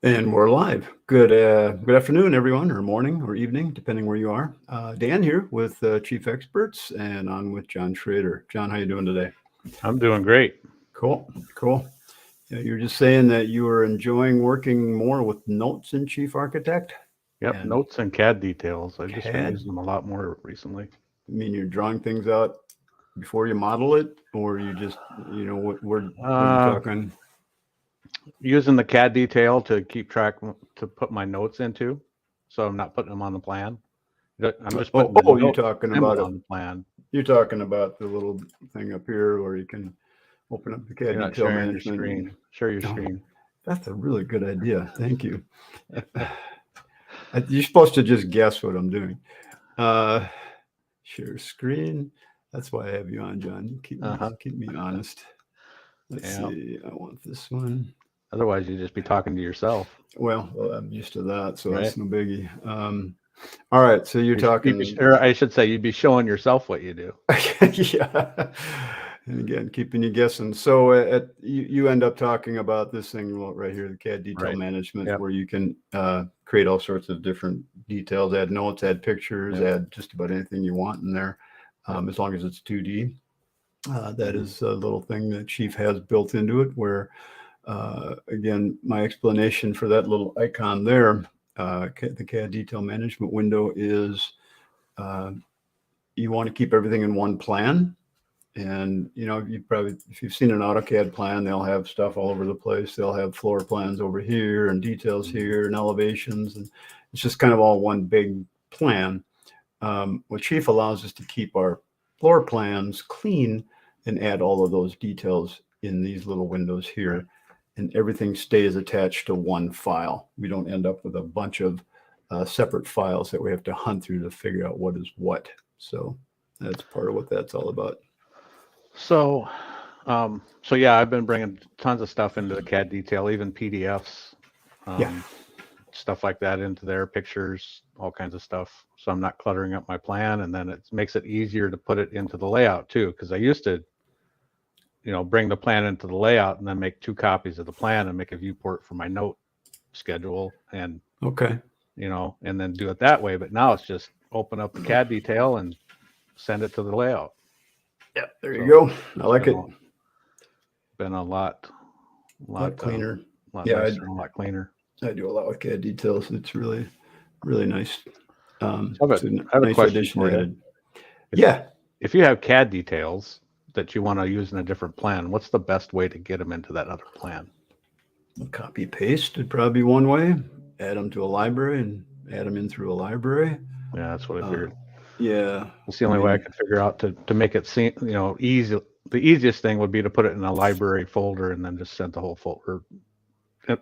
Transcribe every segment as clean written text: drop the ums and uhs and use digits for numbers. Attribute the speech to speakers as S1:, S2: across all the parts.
S1: And we're live. Good afternoon, everyone, or morning, or evening, depending where you are. Dan here with Chief Experts, and on with John Schrader. John, how you doing today?
S2: I'm doing great.
S1: Cool, cool. Yeah, you were just saying that you were enjoying working more with notes in Chief Architect
S2: Yep,
S1: and
S2: notes and CAD details. I've just been
S1: CAD.
S2: using them a lot more recently.
S1: I mean, you're drawing things out before you model it, or you just, what are you
S2: Uh,
S1: talking?
S2: Using the CAD detail to keep track to put my notes into, so I'm not putting them on the plan. I'm just putting the
S1: You're
S2: note
S1: talking about
S2: symbol
S1: it.
S2: on the plan.
S1: You're talking about the little thing up here where you can open up the CAD
S2: You're not
S1: detail
S2: sharing your
S1: management.
S2: screen. Share your
S1: Oh,
S2: screen.
S1: that's a really good idea. Thank you. You're supposed to just guess what I'm doing. Uh, share screen. That's why I have you on, John. You
S2: Uh-huh.
S1: keep me honest. Let's
S2: Yeah.
S1: see. I want this one.
S2: Otherwise, you'd just be talking to yourself,
S1: Well, I'm used to that, so
S2: right?
S1: that's no biggie. All right. So you're talking.
S2: Or I should say, you'd be showing yourself what you do.
S1: Yeah. And again, keeping you guessing. So you end up talking about this thing right here, the CAD detail
S2: Right.
S1: management,
S2: Yep.
S1: where you can create all sorts of different details, add notes, add pictures,
S2: Yep.
S1: add just about anything you want in there,
S2: Yep.
S1: as long as it's 2D. That
S2: Mhm.
S1: is a little thing that Chief has built into it, where, again, my explanation for that little icon there, the CAD detail management window is uh, you want to keep everything in one plan. And if you've seen an AutoCAD plan, they'll have stuff all over the place. They'll have floor plans over here and details
S2: Mhm.
S1: here and elevations, and it's just kind of all one big plan. What Chief allows us to keep our floor plans clean and add all of those details in these little windows
S2: Right.
S1: here, and everything stays attached to one file. We don't end up with a bunch of separate files that we have to hunt through to figure out what is what. So that's part of what that's all about.
S2: So, so yeah, I've been bringing tons of stuff into the CAD detail, even PDFs,
S1: Yeah.
S2: um, stuff like that into there, pictures, all kinds of stuff. So I'm not cluttering up my plan, and then it makes it easier to put it into the layout too. Because I used to, bring the plan into the layout and then make 2 copies of the plan and make a viewport for my note schedule, and
S1: Okay.
S2: and then do it that way. But now it's just open up the CAD detail and send it to the layout.
S1: Yeah, there you
S2: So
S1: go. I
S2: it's
S1: like it.
S2: been a lot,
S1: A lot
S2: lot,
S1: cleaner.
S2: lot
S1: Yeah,
S2: nicer and a lot cleaner.
S1: I do a lot with CAD details. It's really, really nice.
S2: So
S1: It's a
S2: I have a
S1: nice
S2: question
S1: addition
S2: for you.
S1: added.
S2: If
S1: Yeah.
S2: if you have CAD details that you want to use in a different plan, what's the best way to get them into that other plan?
S1: Copy paste would probably be one way. Add them to a library and add them in through a library.
S2: Yeah, that's what I
S1: Uh,
S2: figured.
S1: yeah.
S2: It's the
S1: I
S2: only way I
S1: mean,
S2: could figure out to make it seem, easy. The easiest thing would be to put it in a library folder and then just send the whole folder,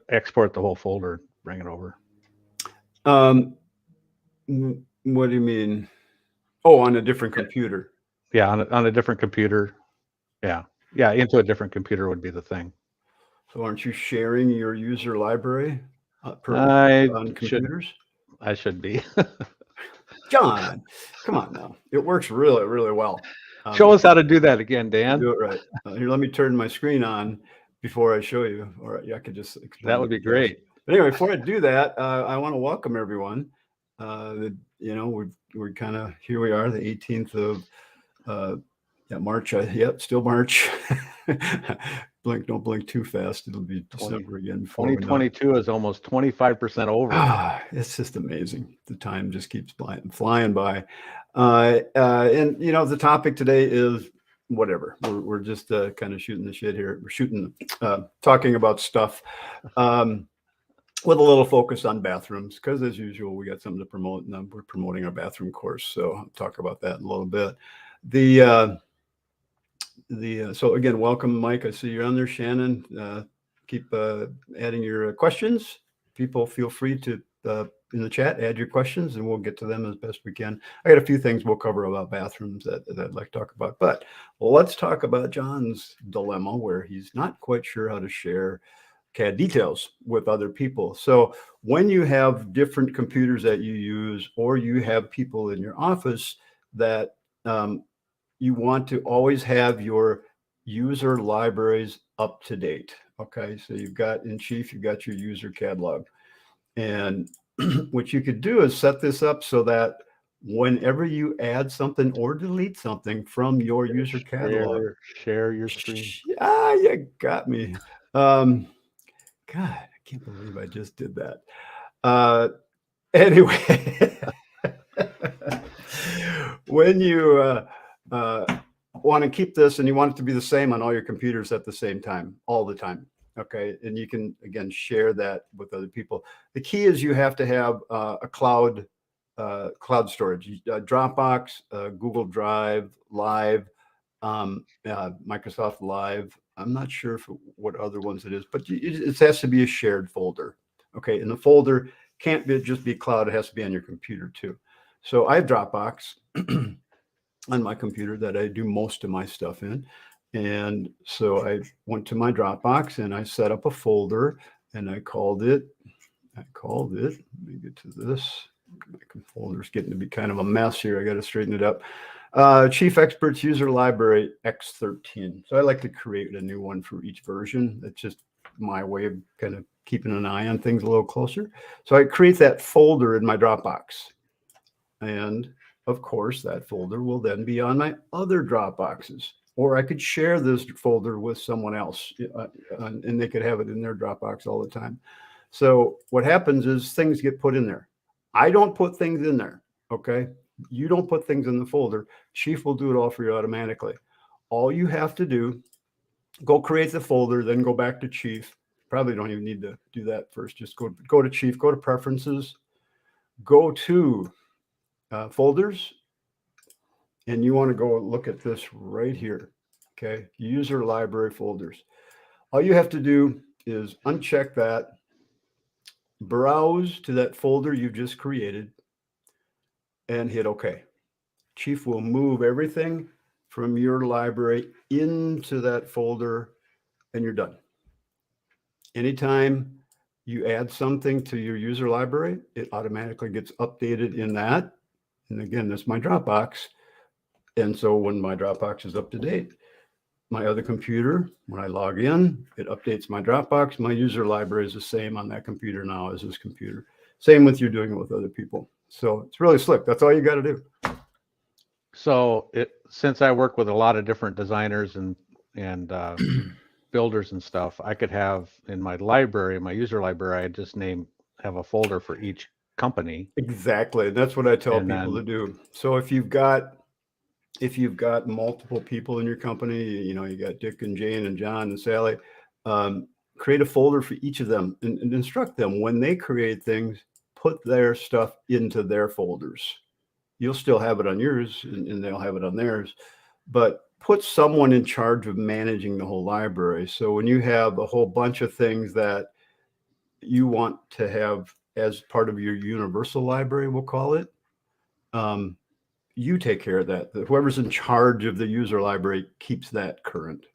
S2: export the whole folder, bring it over.
S1: um, what do you mean? Oh, on a different
S2: Yeah,
S1: computer.
S2: yeah, on a different computer. Yeah, yeah, into a different computer would be the thing.
S1: So aren't you sharing your user library
S2: I
S1: on
S2: should
S1: computers?
S2: I should be.
S1: John, come on now. It works really, really well.
S2: Show us how to do that again, Dan.
S1: Do it right. Here, let me turn my screen on before I show you, or I could just
S2: That
S1: explain
S2: would
S1: it
S2: be
S1: to Josh.
S2: great.
S1: But anyway, before I do that, I want to welcome everyone. We're kind of here. We are the 18th of yeah, March. Yep, still March. Don't blink too fast. It'll be
S2: 20,
S1: December again before we know it.
S2: 2022 is almost 25% over.
S1: It's just amazing. The time just keeps flying by. And the topic today is whatever. We're just kind of shooting the shit here. We're talking about stuff with a little focus on bathrooms, because as usual, we got something to promote, and we're promoting our bathroom course. So I'll talk about that in a little bit. So again, welcome, Mike. I see you're on there, Shannon. Keep adding your questions. People, feel free to in the chat add your questions, and we'll get to them as best we can. I got a few things we'll cover about bathrooms that I'd like to talk about, but let's talk about John's dilemma, where he's not quite sure how to share CAD details with other people. So when you have different computers that you use, or you have people in your office that you want to always have your user libraries up to date. Okay, so you've got in Chief, you've got your user catalog. And what you could do is set this up so that whenever you add something or delete something from your user catalog,
S2: Share your screen.
S1: you got me. God, I can't believe I just did that. Anyway, when you want to keep this and you want it to be the same on all your computers at the same time, all the time. Okay. And you can, again, share that with other people. The key is you have to have a cloud storage, Dropbox, Google Drive, Live, Microsoft Live. I'm not sure what other ones it is, but it has to be a shared folder. Okay. And the folder can't just be cloud. It has to be on your computer too. So I have Dropbox on my computer that I do most of my stuff in. And so I went to my Dropbox and I set up a folder and I called it, let me get to this. My folder's getting to be kind of a mess here. I got to straighten it up. Chief Experts User Library X13. So I like to create a new one for each version. That's just my way of kind of keeping an eye on things a little closer. So I create that folder in my Dropbox. And of course, that folder will then be on my other Dropboxes. Or I could share this folder with someone else and they could have it in their Dropbox all the time. So what happens is things get put in there. I don't put things in there, okay? You don't put things in the folder. Chief will do it all for you automatically. All you have to do, go create the folder, then go back to Chief. Probably don't even need to do that first. Just go to Chief, go to Preferences, go to Folders, and you want to go look at this right here, okay? User Library Folders. All you have to do is uncheck that, browse to that folder you just created, and hit OK. Chief will move everything from your library into that folder, and you're done. Anytime you add something to your user library, it automatically gets updated in that. And again, that's my Dropbox. And so when my Dropbox is up to date, my other computer, when I log in, it updates my Dropbox. My user library is the same on that computer now as this computer. Same with you doing it with other people. So it's really slick. That's all you got to do.
S2: So since I work with a lot of different designers and builders and stuff, I could have in my library, my user library, I just have a folder for each company.
S1: Exactly. That's what I tell people to do. So if you've got multiple people in your company, you got Dick and Jane and John and Sally, create a folder for each of them and instruct them when they create things, put their stuff into their folders. You'll still have it on yours and they'll have it on theirs, but put someone in charge of managing the whole library. So when you have a whole bunch of things that you want to have as part of your universal library, we'll call it, you take care of that. Whoever's in charge of the user library keeps that current.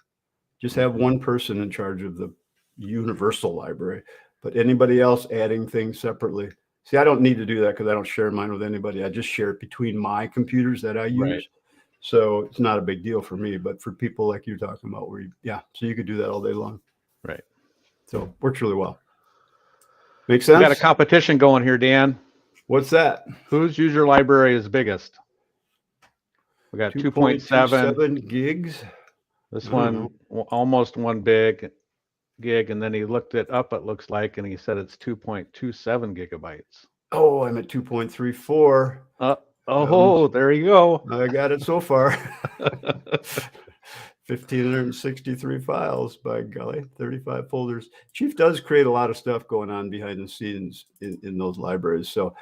S1: Just have one person in charge of the universal library, but anybody else adding things separately. See, I don't need to do that because I don't share mine with anybody. I just share it between my computers that I use. Right. So it's not a big deal for me, but for people like you're talking about so you could do that all day long.
S2: Right.
S1: So it works really well. Makes sense?
S2: We got a competition going here, Dan.
S1: What's that?
S2: Whose user library is biggest? We got 2.7
S1: gigs.
S2: This one almost 1 gig, and then he looked it up, it looks like, and he said it's 2.27 gigabytes.
S1: Oh, I'm at 2.34.
S2: There you go.
S1: I got it so far. 1,563 files, by golly, 35 folders. Chief does create a lot of stuff going on behind the scenes in those libraries. So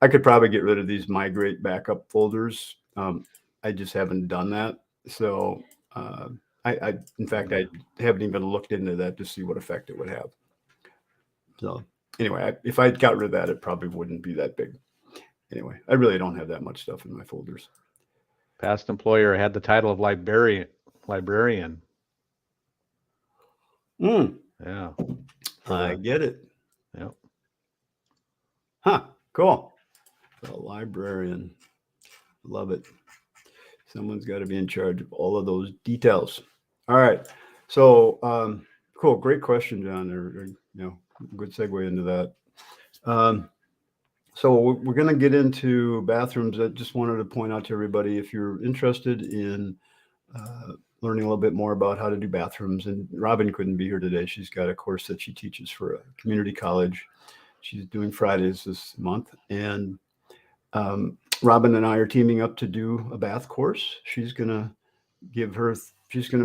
S1: I could probably get rid of these migrate backup folders. I just haven't done that. So in fact, I haven't even looked into that to see what effect it would have. So anyway, if I got rid of that, it probably wouldn't be that big. Anyway, I really don't have that much stuff in my folders.
S2: Past employer had the title of librarian. Yeah.
S1: I get it.
S2: Yep.
S1: Huh. Cool. The librarian. Love it. Someone's got to be in charge of all of those details. All right. So Cool. Great question, John. Good segue into that. So we're going to get into bathrooms. I just wanted to point out to everybody, if you're interested in learning a little bit more about how to do bathrooms, and Robin couldn't be here today. She's got a course that she teaches for a community college. She's doing Fridays this month, and Robin and I are teaming up to do a bath course. She's going to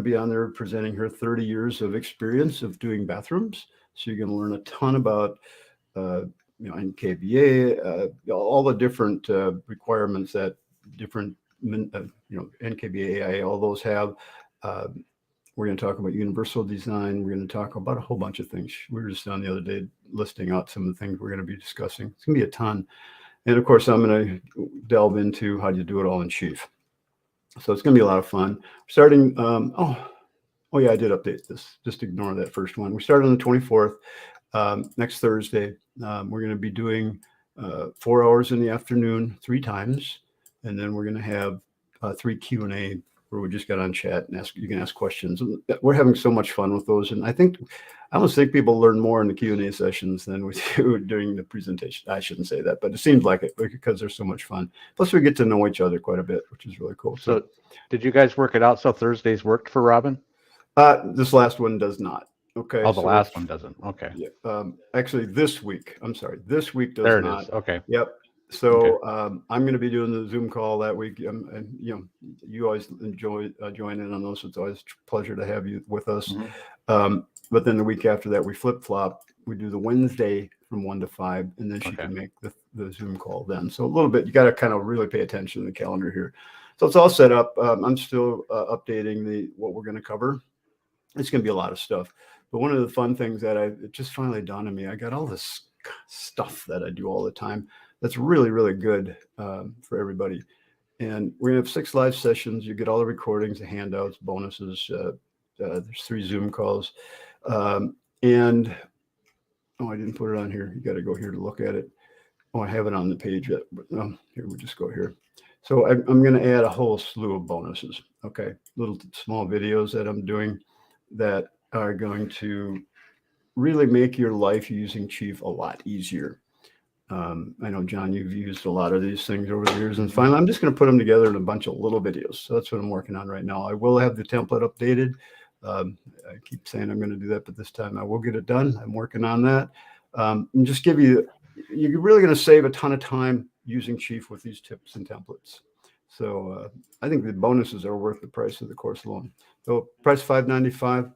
S1: be on there presenting her 30 years of experience of doing bathrooms. So you're going to learn a ton about, NKBA, all the different requirements that different, NKBA, AIA, all those have. We're going to talk about universal design. We're going to talk about a whole bunch of things. We were just on the other day listing out some of the things we're going to be discussing. It's going to be a ton. And of course, I'm going to delve into how you do it all in Chief. So it's going to be a lot of fun. Starting, yeah, I did update this. Just ignore that first one. We started on the 24th, next Thursday. We're going to be doing 4 hours in the afternoon, 3 times. And then we're going to have 3 Q&A where we just got on chat and you can ask questions. We're having so much fun with those. And I almost think people learn more in the Q&A sessions than we do during the presentation. I shouldn't say that, but it seems like it because they're so much fun. Plus we get to know each other quite a bit, which is really cool.
S2: So did you guys work it out so Thursdays worked for Robin?
S1: This last one does not. Okay.
S2: Oh, the last one doesn't. Okay.
S1: Yeah. Actually, this week does
S2: there it
S1: not.
S2: Is. Okay.
S1: Yep. So I'm going to be doing the Zoom call that week. And you always enjoy joining on those. It's always a pleasure to have you with us. Mm-hmm. But then the week after that, we flip flop. We do the Wednesday from 1 to 5, and then she can make the Zoom call then. So a little bit, you got to kind of really pay attention to the calendar here. So it's all set up. I'm still updating what we're going to cover. It's going to be a lot of stuff. But one of the fun things that it just finally dawned on me, I got all this stuff that I do all the time that's really, really good for everybody. And we're going to have 6 live sessions. You get all the recordings, the handouts, bonuses. There's 3 Zoom calls. And I didn't put it on here. You got to go here to look at it. I have it on the page yet, but here, we'll just go here. So I'm going to add a whole slew of bonuses. Okay. Little small videos that I'm doing that are going to really make your life using Chief a lot easier. I know, John, you've used a lot of these things over the years, and finally, I'm just going to put them together in a bunch of little videos. So that's what I'm working on right now. I will have the template updated. I keep saying I'm going to do that, but this time I will get it done. I'm working on that. And just you're really going to save a ton of time using Chief with these tips and templates. So I think the bonuses are worth the price of the course alone. So price $595.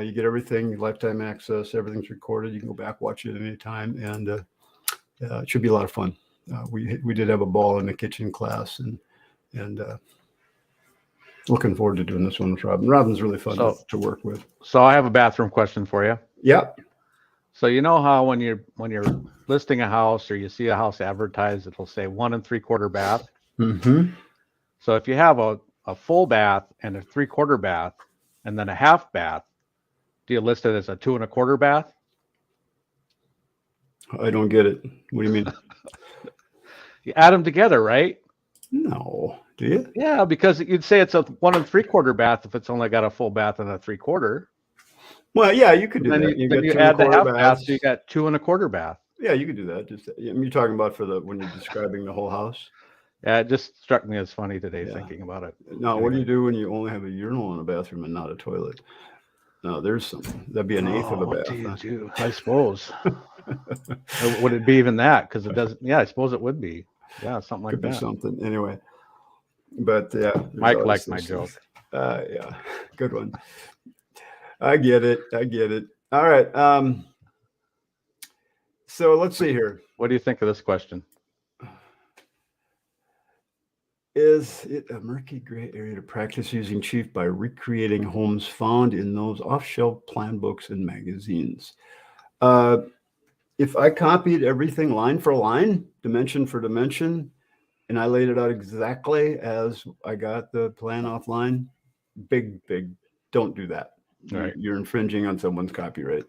S1: You get everything, lifetime access, everything's recorded. You can go back, watch it anytime, and it should be a lot of fun. We did have a ball in the kitchen class, and looking forward to doing this one with Robin. Robin's really fun to work with.
S2: So I have a bathroom question for you.
S1: Yeah.
S2: So you know how when you're listing a house or you see a house advertised, it'll say 1 3/4 bath.
S1: Mm-hmm.
S2: So if you have a full bath and a 3/4 bath and then a half bath, do you list it as a 2 1/4 bath?
S1: I don't get it. What do you mean?
S2: You add them together, right?
S1: No. Do you?
S2: Yeah, because you'd say it's a 1 3/4 bath if it's only got a full bath and a 3/4.
S1: Well, yeah, you could do
S2: then
S1: that.
S2: You add the half bath, so you got 2 1/4 bath.
S1: Yeah, you could do that. Just you're talking about when you're describing the whole house.
S2: Yeah, it just struck me as funny today thinking about it.
S1: Now, what do you do when you only have a urinal in a bathroom and not a toilet? No, there's something. That'd be an eighth of a bath.
S2: Geez, I suppose. Would it be even that? Because it doesn't. Yeah, I suppose it would be. Yeah, something like that.
S1: Something anyway. But yeah,
S2: Mike liked my joke.
S1: Yeah, good one. I get it. All right. So let's see here.
S2: What do you think of this question?
S1: Is it a murky gray area to practice using Chief by recreating homes found in those off-shelf plan books and magazines? If I copied everything line for line, dimension for dimension, and I laid it out exactly as I got the plan offline, big, don't do that. Right. You're infringing on someone's copyright.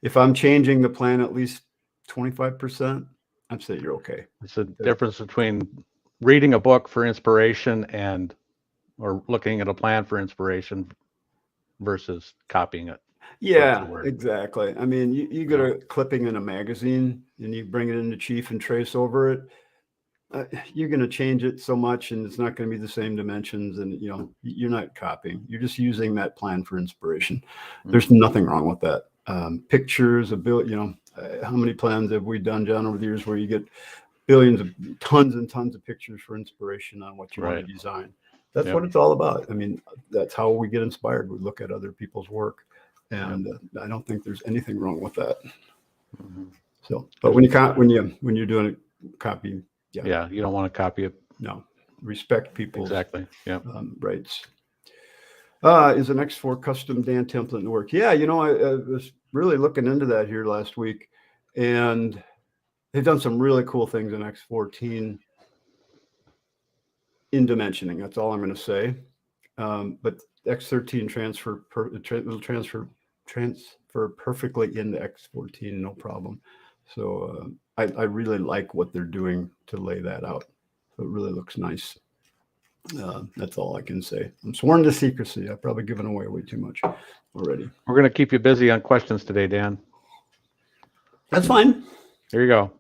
S1: If I'm changing the plan at least 25%, I'd say you're okay.
S2: It's the difference between reading a book for inspiration or looking at a plan for inspiration versus copying it.
S1: Yeah,
S2: word.
S1: exactly. I mean, you get a clipping in a magazine and you bring it into Chief and trace over it. You're going to change it so much and it's not going to be the same dimensions, and you're not copying, you're just using that plan for inspiration. There's nothing wrong with that. Pictures of how many plans have we done, John, over the years where you get billions of tons and tons of pictures for inspiration on what you want to design? That's what it's all about. I mean, that's how we get inspired. We look at other people's work, and I don't think there's anything wrong with that. So, but when you're doing a copy,
S2: you don't want to copy it.
S1: No, respect people's rights. Is an X4 custom Dan template in the work? Yeah, I was really looking into that here last week, and they've done some really cool things in X14 in dimensioning. That's all I'm going to say. But X13 will transfer perfectly into X14, no problem. So I really like what they're doing to lay that out. So it really looks nice. That's all I can say. I'm sworn to secrecy. I've probably given away way too much already.
S2: We're going to keep you busy on questions today, Dan.
S1: That's fine.
S2: Here you go.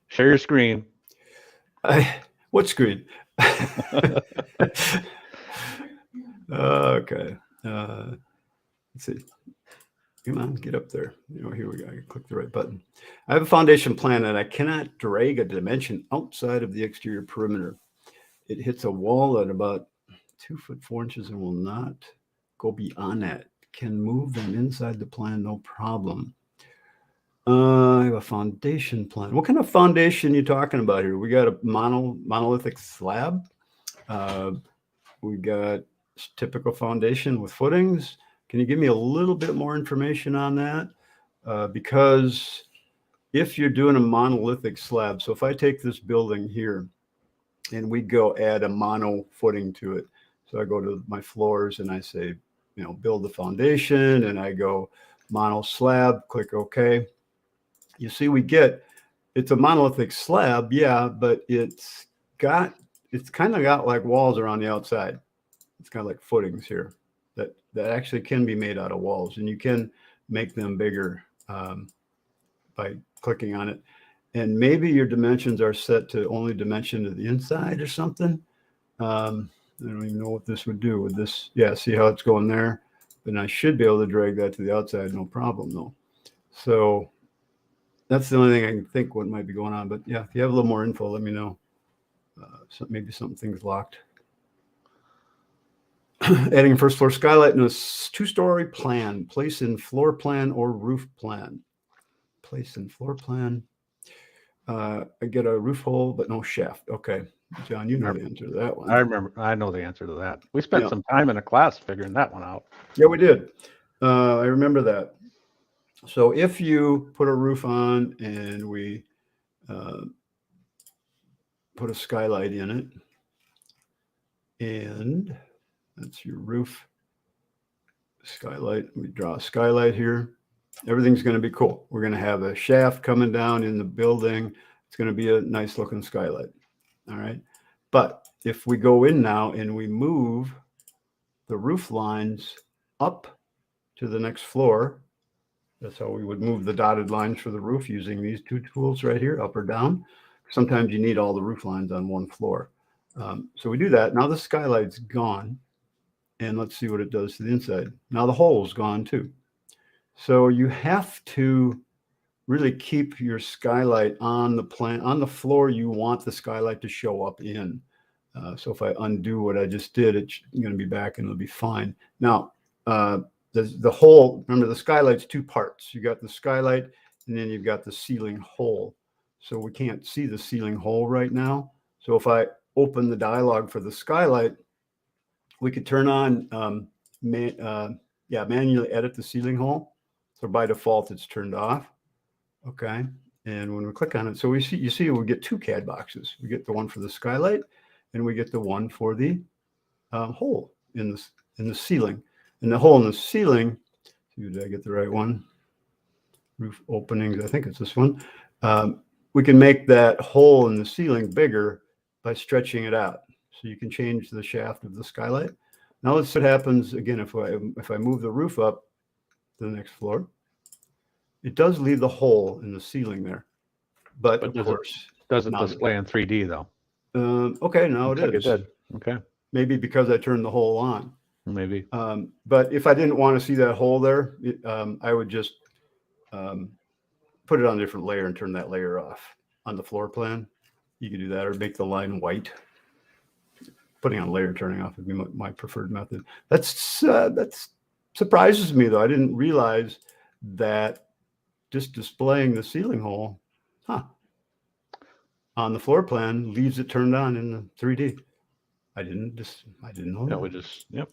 S2: Share your screen.
S1: What screen? Okay. Let's see. Come on, get up there. Here we go. I click the right button. I have a foundation plan that I cannot drag a dimension outside of the exterior perimeter. It hits a wall at about 2 foot 4 inches and will not go beyond that. Can move them inside the plan, no problem. I have a foundation plan. What kind of foundation are you talking about here? We got a monolithic slab. We got typical foundation with footings. Can you give me a little bit more information on that? Because if you're doing a monolithic slab, so if I take this building here and we go add a mono footing to it, so I go to my floors and I say, build the foundation, and I go mono slab, click OK. You see, it's a monolithic slab, but it's kind of got like walls around the outside. It's kind of like footings here that actually can be made out of walls, and you can make them bigger by clicking on it. And maybe your dimensions are set to only dimension to the inside or something. I don't even know what this would do with this. Yeah, see how it's going there? Then I should be able to drag that to the outside, no problem though. So that's the only thing I can think what might be going on. But yeah, if you have a little more info, let me know. Maybe something's locked. Adding a first floor skylight in a 2-story plan. Place in floor plan or roof plan. Place in floor plan. I get a roof hole, but no shaft. Okay. John, you know the answer to that one.
S2: I know the answer to that. We spent some time in a class figuring that one out.
S1: Yeah, we did. I remember that. So if you put a roof on and we put a skylight in it, and that's your roof skylight. We draw a skylight here. Everything's going to be cool. We're going to have a shaft coming down in the building. It's going to be a nice looking skylight. All right. But if we go in now and we move the roof lines up to the next floor, that's how we would move the dotted lines for the roof using these 2 tools right here, up or down. Sometimes you need all the roof lines on one floor. So we do that. Now the skylight's gone. And let's see what it does to the inside. Now the hole's gone too. So you have to really keep your skylight on the plan, on the floor you want the skylight to show up in. So if I undo what I just did, it's going to be back and it'll be fine. Now, the hole, remember the skylight's 2 parts. You got the skylight and then you've got the ceiling hole. So we can't see the ceiling hole right now. So if I open the dialog for the skylight, we could turn on, manually edit the ceiling hole. So by default, it's turned off. Okay. And when we click on it, so you see, we get 2 CAD boxes. We get the one for the skylight and we get the one for the hole in the ceiling. And the hole in the ceiling, did I get the right one? Roof openings, I think it's this one. We can make that hole in the ceiling bigger by stretching it out. So you can change the shaft of the skylight. Now let's see what happens again if I move the roof up to the next floor. It does leave the hole in the ceiling there, but of course,
S2: does it display in 3D though?
S1: Okay, now it
S2: Looks like
S1: is.
S2: it did. Okay,
S1: Maybe because I turned the hole on.
S2: maybe.
S1: But if I didn't want to see that hole there, I would just put it on a different layer and turn that layer off on the floor plan. You could do that, or make the line white. Putting on layer, turning off would be my preferred method. That's surprises me though. I didn't realize that just displaying the ceiling hole, on the floor plan leaves it turned on in the 3D. I didn't know
S2: Yeah,
S1: that.
S2: we just, yep.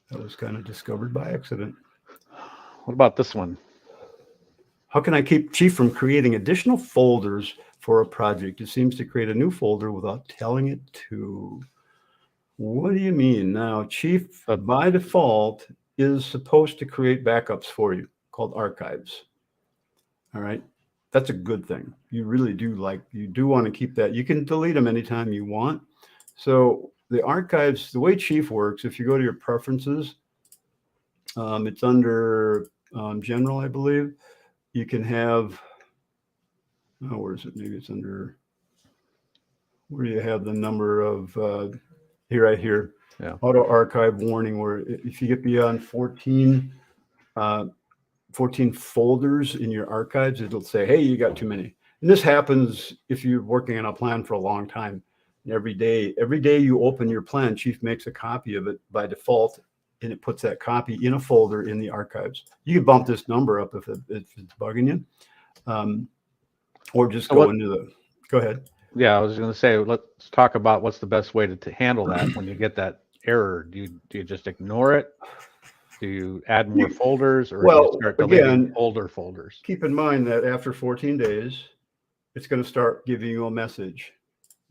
S1: That was kind of discovered by accident.
S2: What about this one?
S1: How can I keep Chief from creating additional folders for a project? It seems to create a new folder without telling it to. What do you mean? Now, Chief, by default, is supposed to create backups for you called archives. All right. That's a good thing. You really do want to keep that. You can delete them anytime you want. So the archives, the way Chief works, if you go to your preferences, it's under general, I believe. You can have, where is it? Maybe it's under, where do you have the number of, here, right here.
S2: Yeah.
S1: Auto archive warning, where if you get beyond 14 folders in your archives, it'll say, hey, you got too many. And this happens if you're working on a plan for a long time. And every day you open your plan, Chief makes a copy of it by default, and it puts that copy in a folder in the archives. You can bump this number up if it's bugging you, or just go ahead.
S2: Yeah, I was going to say, let's talk about what's the best way to handle that when you get that error. Do you just ignore it? Do you add more folders, or do you start deleting older folders?
S1: Keep in mind that after 14 days, it's going to start giving you a message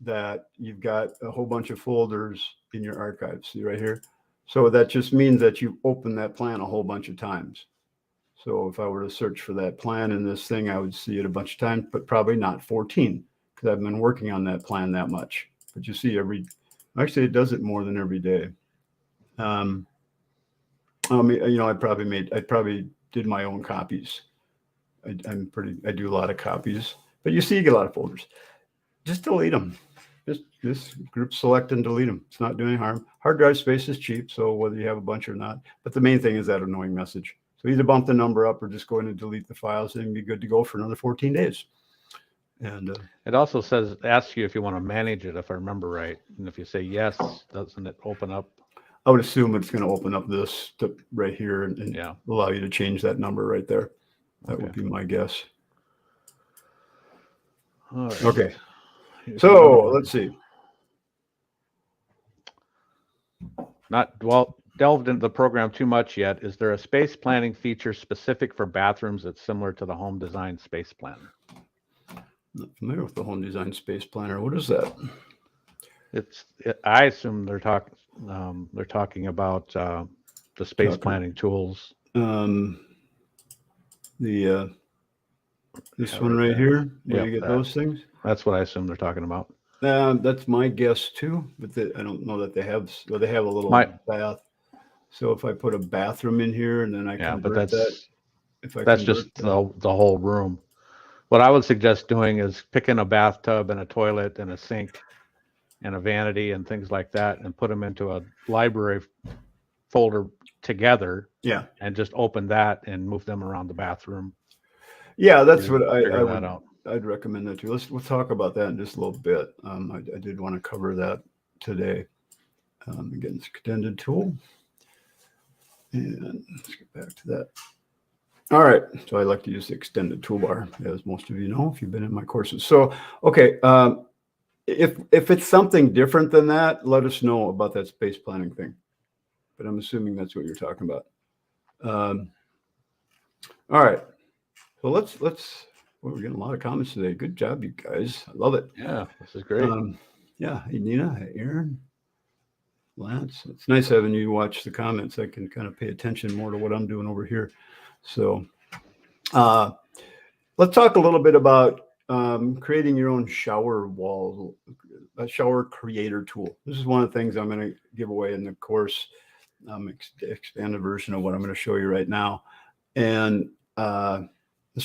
S1: that you've got a whole bunch of folders in your archives. See right here? So that just means that you open that plan a whole bunch of times. So if I were to search for that plan in this thing, I would see it a bunch of times, but probably not 14, because I've been working on that plan that much. But you see actually it does it more than every day. I probably did my own copies. I do a lot of copies, but you see, you get a lot of folders. Just delete them. Just group select and delete them. It's not doing harm. Hard drive space is cheap, so whether you have a bunch or not. But the main thing is that annoying message. So either bump the number up or just go in and delete the files, and be good to go for another 14 days. And
S2: it also asks you if you want to manage it, if I remember right. And if you say yes, doesn't it open up?
S1: I would assume it's going to open up this right here and allow you to change that number right there. That would be my guess.
S2: All right.
S1: Okay. So let's see.
S2: Not delved into the program too much yet. Is there a space planning feature specific for bathrooms that's similar to the home design space planner?
S1: Not familiar with the home design space planner. What is that?
S2: I assume they're talking about the space planning tools.
S1: This one right here, where you get those things.
S2: That's what I assume they're talking about.
S1: That's my guess too, but I don't know that they have. Well, they have a little bath. So if I put a bathroom in here and then I convert
S2: that's just the whole room. What I would suggest doing is picking a bathtub and a toilet and a sink and a vanity and things like that, and put them into a library folder together. Yeah, and just open that and move them around the bathroom.
S1: Yeah, that's what I'd recommend that too. We'll talk about that in just a little bit. I did want to cover that today. Again, this extended tool, and let's get back to that. All right, so I like to use the extended toolbar, as most of you know if you've been in my courses. So, okay, if it's something different than that, let us know about that space planning thing. But I'm assuming that's what you're talking about. All right, so let's. Well, we're getting a lot of comments today. Good job, you guys. I love it.
S2: Yeah, this is great.
S1: Yeah, hey Nina, hey Aaron, Lance. It's nice having you watch the comments. I can kind of pay attention more to what I'm doing over here. So let's talk a little bit about creating your own shower wall, a shower creator tool. This is one of the things I'm going to give away in the course, expanded version of what I'm going to show you right now. And let's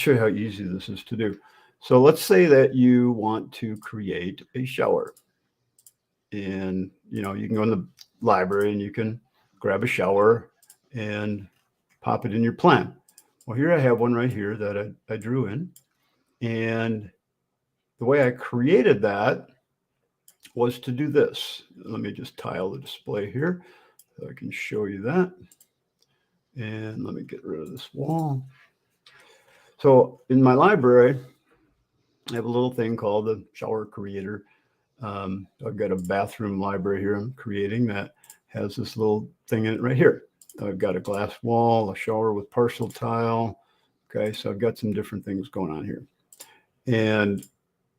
S1: show you how easy this is to do. So let's say that you want to create a shower. And, you can go in the library and you can grab a shower and pop it in your plan. Well, here I have one right here that I drew in. And the way I created that was to do this. Let me just tile the display here so I can show you that. And let me get rid of this wall. So in my library, I have a little thing called the shower creator. I've got a bathroom library here I'm creating that has this little thing in it right here. I've got a glass wall, a shower with partial tile. Okay, so I've got some different things going on here. And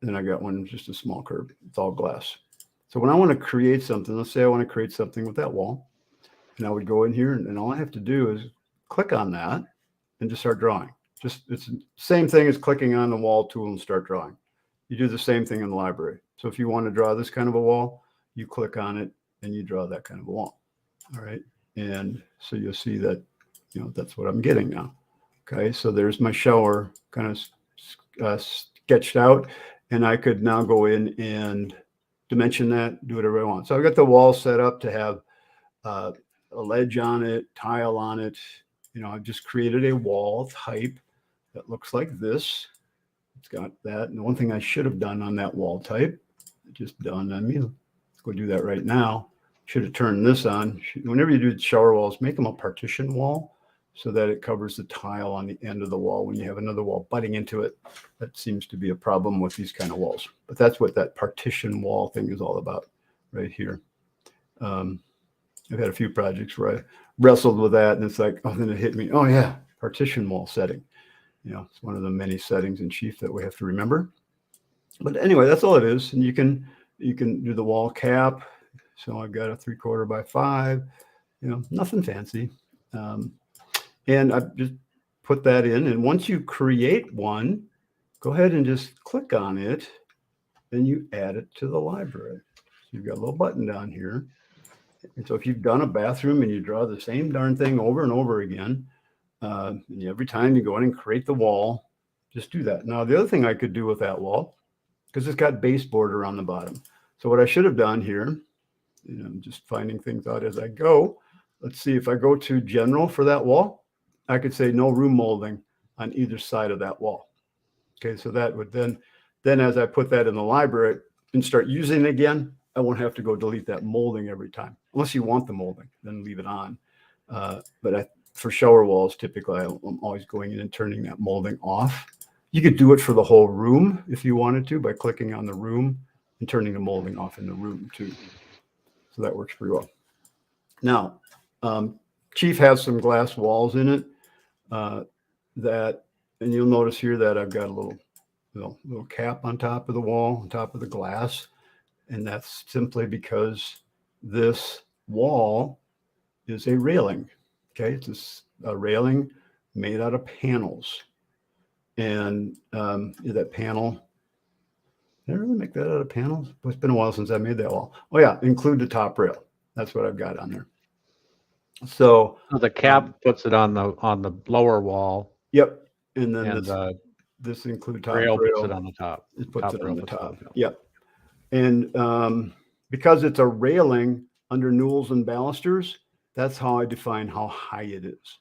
S1: then I got one, just a small curb. It's all glass. So when I want to create something, let's say I want to create something with that wall, and I would go in here and all I have to do is click on that and just start drawing. It's the same thing as clicking on the wall tool and start drawing. You do the same thing in the library. So if you want to draw this kind of a wall, you click on it and you draw that kind of a wall. All right. And so you'll see that, that's what I'm getting now. Okay. So there's my shower kind of sketched out, and I could now go in and dimension that, do whatever I want. So I've got the wall set up to have a ledge on it, tile on it. I've just created a wall type that looks like this. It's got that. And the one thing I should have done on that wall type, it just dawned on me. Let's go do that right now. Should have turned this on. Whenever you do shower walls, make them a partition wall so that it covers the tile on the end of the wall when you have another wall butting into it. That seems to be a problem with these kind of walls. But that's what that partition wall thing is all about right here. I've had a few projects where I wrestled with that, and it's like, oh, then it hit me. Oh, yeah, partition wall setting. It's one of the many settings in Chief that we have to remember. But anyway, that's all it is. And you can do the wall cap. So I've got a 3/4 by 5, nothing fancy. And I just put that in. And once you create one, go ahead and just click on it, and you add it to the library. So you've got a little button down here. And so if you've done a bathroom and you draw the same darn thing over and over again, and every time you go in and create the wall, just do that. Now, the other thing I could do with that wall, because it's got baseboard around the bottom. So what I should have done here, I'm just finding things out as I go. Let's see, if I go to general for that wall, I could say no room molding on either side of that wall. Okay, so that would then as I put that in the library and start using it again, I won't have to go delete that molding every time. Unless you want the molding, then leave it on. But for shower walls, typically I'm always going in and turning that molding off. You could do it for the whole room if you wanted to by clicking on the room and turning the molding off in the room too. So that works pretty well. Now, Chief has some glass walls in it and you'll notice here that I've got a little cap on top of the wall, on top of the glass. And that's simply because this wall is a railing. Okay, it's a railing made out of panels. And that panel, did I really make that out of panels? It's been a while since I made that wall. Oh yeah, include the top rail. That's what I've got on there. So
S2: the cap puts it on the lower wall.
S1: Yep. And then this include top rail
S2: puts it on the top.
S1: It puts it on the top. Yep. And because it's a railing under newels and balusters, that's how I define how high it is.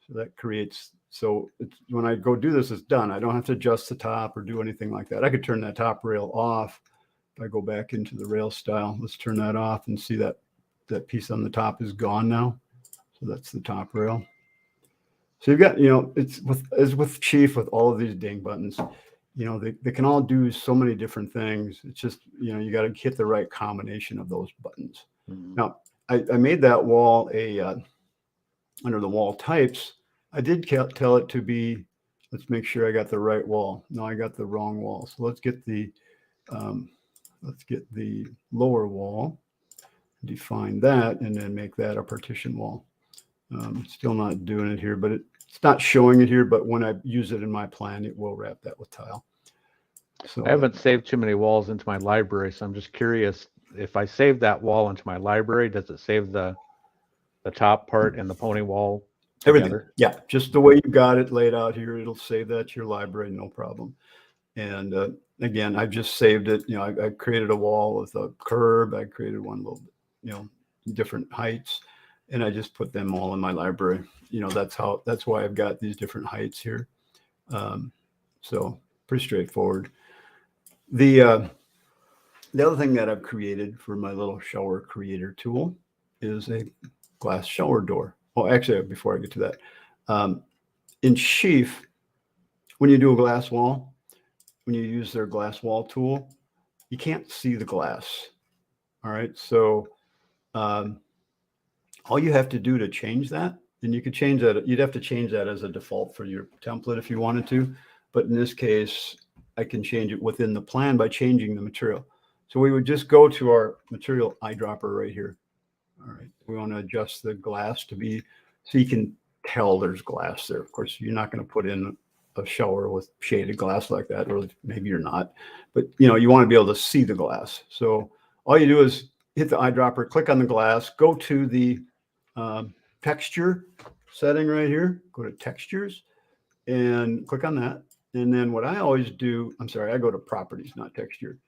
S1: So that creates, when I go do this, it's done. I don't have to adjust the top or do anything like that. I could turn that top rail off. If I go back into the rail style, let's turn that off and see that piece on the top is gone now. So that's the top rail. So you've got, as with Chief, with all of these dang buttons, they can all do so many different things. It's just, you got to hit the right combination of those buttons. Mm-hmm. Now, I made that wall under the wall types. I did tell it to be, let's make sure I got the right wall. No, I got the wrong wall. So let's get the lower wall, define that, and then make that a partition wall. Still not doing it here, but it's not showing it here, but when I use it in my plan, it will wrap that with tile. So
S2: I haven't saved too many walls into my library, so I'm just curious, if I save that wall into my library, does it save the top part and the pony wall
S1: Everything.
S2: together.
S1: Yeah. Just the way you got it laid out here, it'll save that to your library, no problem. And again, I've just saved it. You know, I created a wall with a curb. I created one little, you know, different heights, and I just put them all in my library. You know, that's why I've got these different heights here. So pretty straightforward. The other thing that I've created for my little shower creator tool is a glass shower door. Well, actually, before I get to that, in Sheaf, when you do a glass wall, when you use their glass wall tool, you can't see the glass. All right. So all you have to do to change that, and you could change that, you'd have to change that as a default for your template if you wanted to. But in this case, I can change it within the plan by changing the material. So we would just go to our material eyedropper right here. All right. We want to adjust the glass to be so you can tell there's glass there. Of course, you're not going to put in a shower with shaded glass like that, or maybe you're not, but you know, you want to be able to see the glass. So all you do is hit the eyedropper, click on the glass, go to the texture setting right here, go to textures and click on that. And then what I always do, I'm sorry, I go to properties, not texture.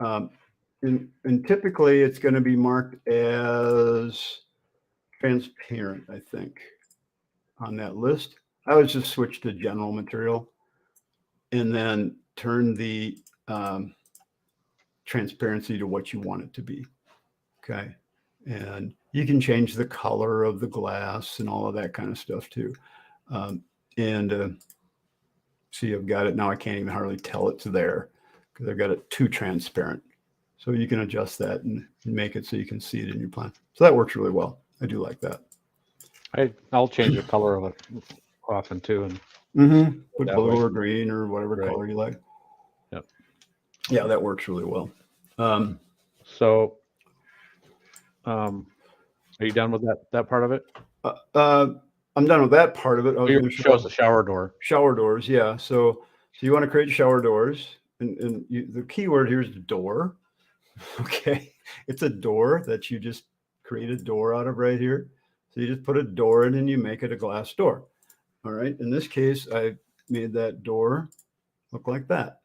S1: And typically it's going to be marked as transparent, I think, on that list. I would just switch to general material and then turn the transparency to what you want it to be. Okay. And you can change the color of the glass and all of that kind of stuff too. See, I've got it now. I can't even hardly tell it's there because I've got it too transparent. So you can adjust that and make it so you can see it in your plan. So that works really well. I do like that.
S2: I'll change the color of it often too. And
S1: put
S2: that
S1: blue
S2: way.
S1: or green or whatever
S2: Right.
S1: color you like.
S2: Yep.
S1: Yeah, that works really well.
S2: So, are you done with that part of it?
S1: I'm done with that part of it. I was going to
S2: Show us the shower door.
S1: Shower doors, yeah. So you want to create shower doors, and the key word here is door. Okay, it's a door that you just create a door out of right here. So you just put a door in and you make it a glass door. All right. In this case, I made that door look like that.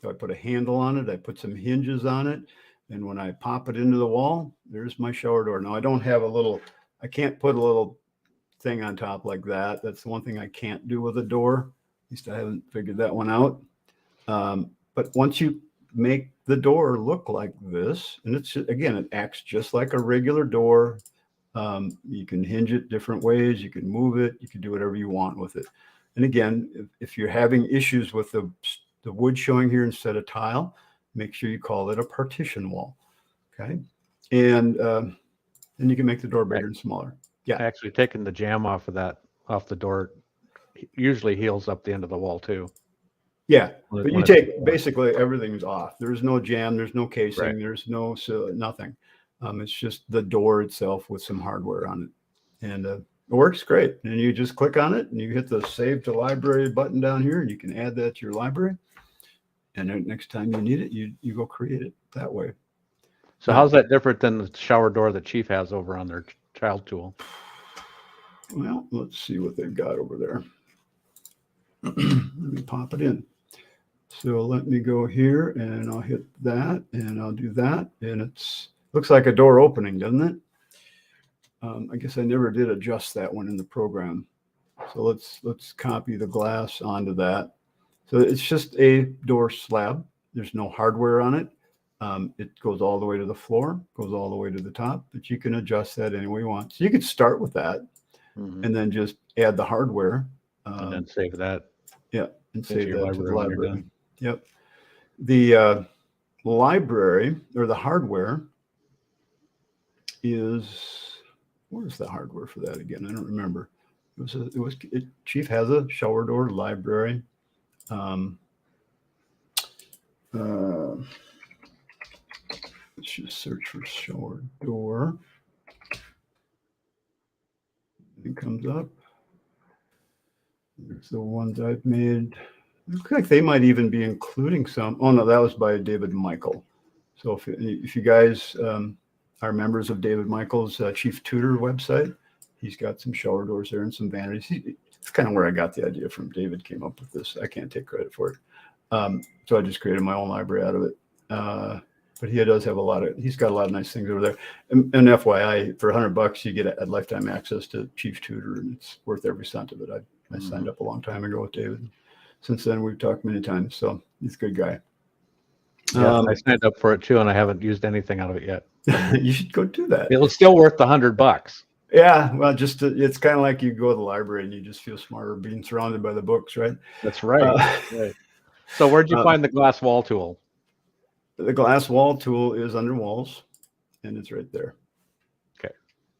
S1: So I put a handle on it. I put some hinges on it. And when I pop it into the wall, there's my shower door. Now I don't have I can't put a little thing on top like that. That's the one thing I can't do with a door. At least I haven't figured that one out. But once you make the door look like this, and again, it acts just like a regular door. You can hinge it different ways. You can move it. You can do whatever you want with it. And again, if you're having issues with the wood showing here instead of tile, make sure you call it a partition wall. Okay. And then you can make the door bigger and smaller. Yeah.
S2: Actually, taking the jam off the door usually heals up the end of the wall too.
S1: Yeah. But you take basically everything's off. There's no jam. There's no casing.
S2: Right.
S1: There's nothing. It's just the door itself with some hardware on it. And it works great. And you just click on it and you hit the save to library button down here and you can add that to your library. And then next time you need it, you go create it that way.
S2: So how's that different than the shower door that Chief has over on their child tool?
S1: Well, let's see what they've got over there. Let me pop it in. So let me go here and I'll hit that and I'll do that. And looks like a door opening, doesn't it? I guess I never did adjust that one in the program. So let's copy the glass onto that. So it's just a door slab. There's no hardware on it. It goes all the way to the floor, goes all the way to the top, but you can adjust that any way you want. So you could start with that and then just add the hardware.
S2: And then save that.
S1: Yeah, and save that to the library. Yep. The library or the hardware where's the hardware for that again? I don't remember. Chief has a shower door library. Let's just search for shower door. It comes up. There's the ones I've made. Looks like they might even be including some. Oh no, that was by David Michael. So if you guys are members of David Michael's Chief Tutor website, He's got some shower doors there and some vanities. It's kind of where I got the idea from. David came up with this. I can't take credit for it. So I just created my own library out of it. But he does have he's got a lot of nice things over there. And FYI, for $100, you get a lifetime access to Chief Tutor, and it's worth every cent of it. I signed up a long time ago with David. Since then, we've talked many times. So he's a good guy.
S2: Yeah, I signed up for it too, and I haven't used anything out of it yet.
S1: You should go do that.
S2: It was still worth the $100.
S1: Yeah, well, it's kind of like you go to the library and you just feel smarter being surrounded by the books, right?
S2: That's right. Right. So where'd you find the glass wall tool?
S1: The glass wall tool is under walls, and it's right there.
S2: Okay.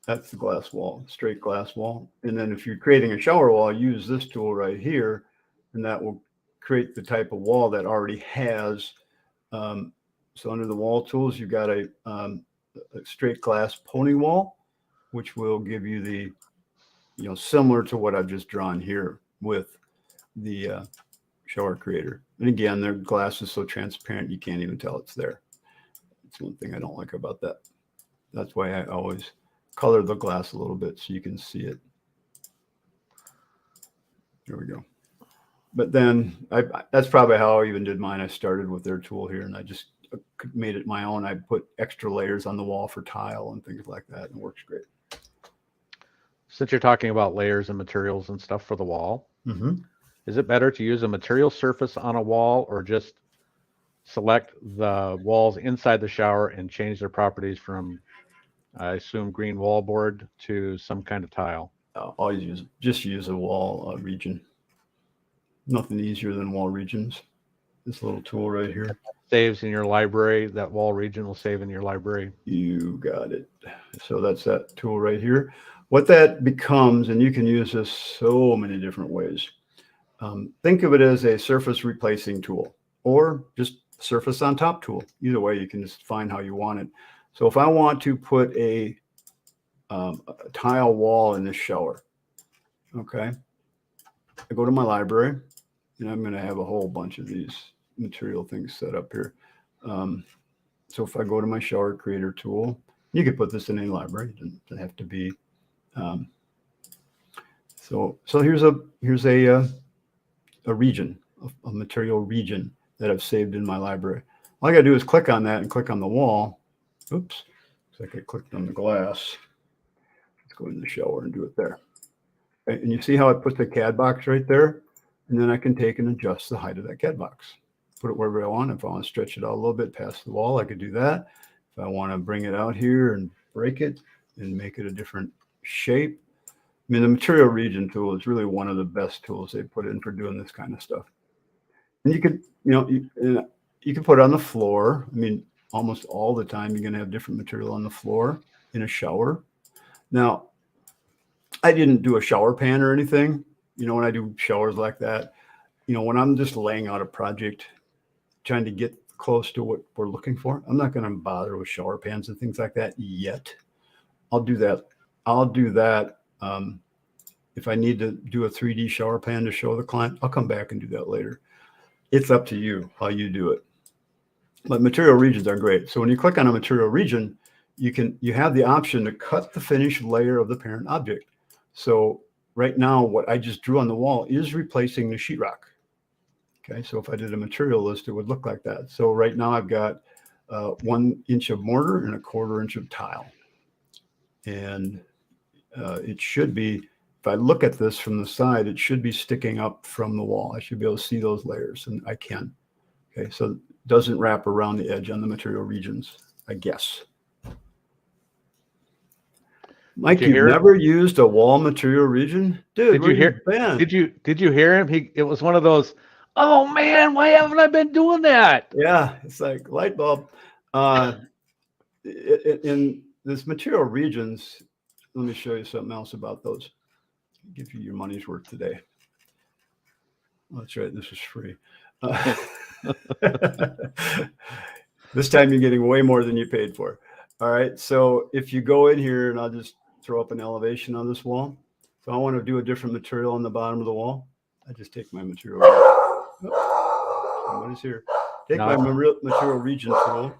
S1: That's the glass wall, straight glass wall. And then if you're creating a shower wall, use this tool right here, and that will create the type of wall that already has. So under the wall tools, you've got a straight glass pony wall, which will give you the, similar to what I've just drawn here with the shower creator. And again, their glass is so transparent, you can't even tell it's there. It's one thing I don't like about that. That's why I always color the glass a little bit so you can see it. There we go. But then that's probably how I even did mine. I started with their tool here, and I just made it my own. I put extra layers on the wall for tile and things like that, and it works great.
S2: Since you're talking about layers and materials and stuff for the wall, is it better to use a material surface on a wall, or just select the walls inside the shower and change their properties from, I assume, green wallboard to some kind of tile?
S1: Always use a wall region. Nothing easier than wall regions. This little tool right here
S2: saves in your library. That wall region will save in your library.
S1: You got it. So that's that tool right here. What that becomes, and you can use this so many different ways. Think of it as a surface replacing tool, or just surface on top tool. Either way, you can just find how you want it. So if I want to put a tile wall in this shower, okay, I go to my library, and I'm going to have a whole bunch of these material things set up here. So if I go to my shower creator tool, you could put this in any library. It doesn't have to be. So here's a region, a material region that I've saved in my library. All I got to do is click on that and click on the wall. Oops, it's like I clicked on the glass. Let's go in the shower and do it there. Okay, and you see how it puts the CAD box right there? And then I can take and adjust the height of that CAD box. Put it wherever I want. If I want to stretch it out a little bit past the wall, I could do that. If I want to bring it out here and break it and make it a different shape. I mean, the material region tool is really one of the best tools they put in for doing this kind of stuff. And you could, you can put it on the floor. I mean, almost all the time you're going to have different material on the floor in a shower. Now, I didn't do a shower pan or anything. When I do showers like that, when I'm just laying out a project, trying to get close to what we're looking for, I'm not going to bother with shower pans and things like that yet. I'll do that. If I need to do a 3D shower pan to show the client, I'll come back and do that later. It's up to you how you do it. But material regions are great. So when you click on a material region, you have the option to cut the finished layer of the parent object. So right now, what I just drew on the wall is replacing the sheetrock. Okay, so if I did a material list, it would look like that. So right now I've got 1 inch of mortar and 1/4 inch of tile. And it should be, if I look at this from the side, it should be sticking up from the wall. I should be able to see those layers, and I can. Okay, so it doesn't wrap around the edge on the material regions, I guess. Mike, you've never used a wall material region? Dude,
S2: did you hear him? It was one of those, oh man, why haven't I been doing that?
S1: Yeah, it's like light bulb. In this material regions, let me show you something else about those. I'll give you your money's worth today. Oh, that's right, this is free. This time you're getting way more than you paid for. All right, so if you go in here, and I'll just throw up an elevation on this wall. So I want to do a different material on the bottom of the wall. I just take my material. Somebody's here. Take my material region tool.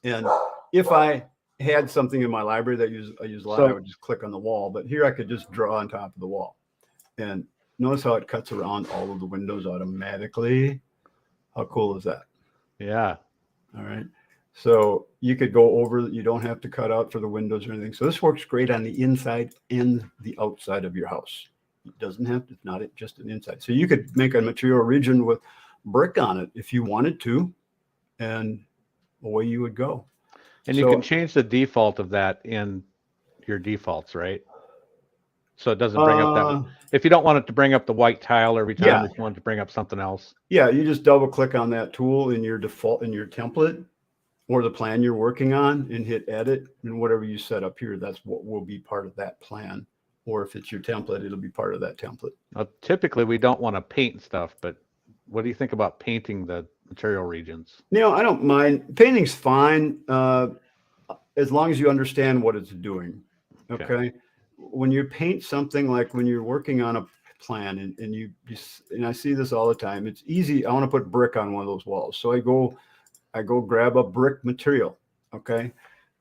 S1: And if I had something in my library that I use a lot, I would just click on the wall. But here I could just draw on top of the wall. And notice how it cuts around all of the windows automatically. How cool is that?
S2: Yeah.
S1: All right. So you could go over, you don't have to cut out for the windows or anything. So this works great on the inside and the outside of your house. It doesn't have to, it's not just an inside. So you could make a material region with brick on it if you wanted to, and away you would go.
S2: And you can change the default of that in your defaults, right? So it doesn't bring up that. If you don't want it to bring up the white tile every time, if you want it to bring up something else.
S1: Yeah, you just double click on that tool in your default, in your template, or the plan you're working on, and hit edit, and whatever you set up here, that's what will be part of that plan. Or if it's your template, it'll be part of that template.
S2: Now, typically, we don't want to paint stuff, but what do you think about painting the material regions?
S1: I don't mind. Painting's fine as long as you understand what it's doing. Okay. When you paint something, like when you're working on a plan, and I see this all the time, it's easy. I want to put brick on one of those walls. So I go grab a brick material. Okay.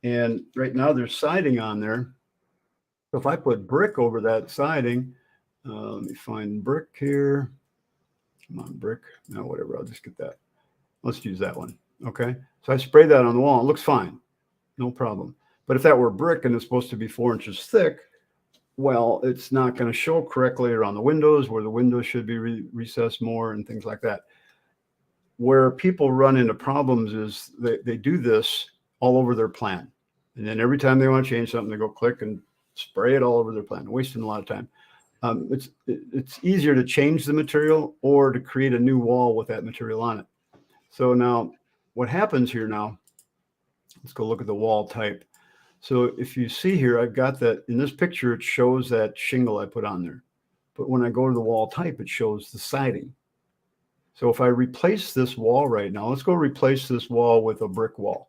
S1: And right now there's siding on there. So if I put brick over that siding, let me find brick here. Come on, brick. No, whatever. I'll just get that. Let's use that one. Okay. So I spray that on the wall. It looks fine. No problem. But if that were brick and it's supposed to be 4 inches thick, well, it's not going to show correctly around the windows, where the windows should be recessed more and things like that. Where people run into problems is they do this all over their plan. And then every time they want to change something, they go click and spray it all over their plan, wasting a lot of time. It's easier to change the material or to create a new wall with that material on it. So now what happens here now, let's go look at the wall type. So if you see here, I've got that in this picture, it shows that shingle I put on there. But when I go to the wall type, it shows the siding. So if I replace this wall right now, let's go replace this wall with a brick wall.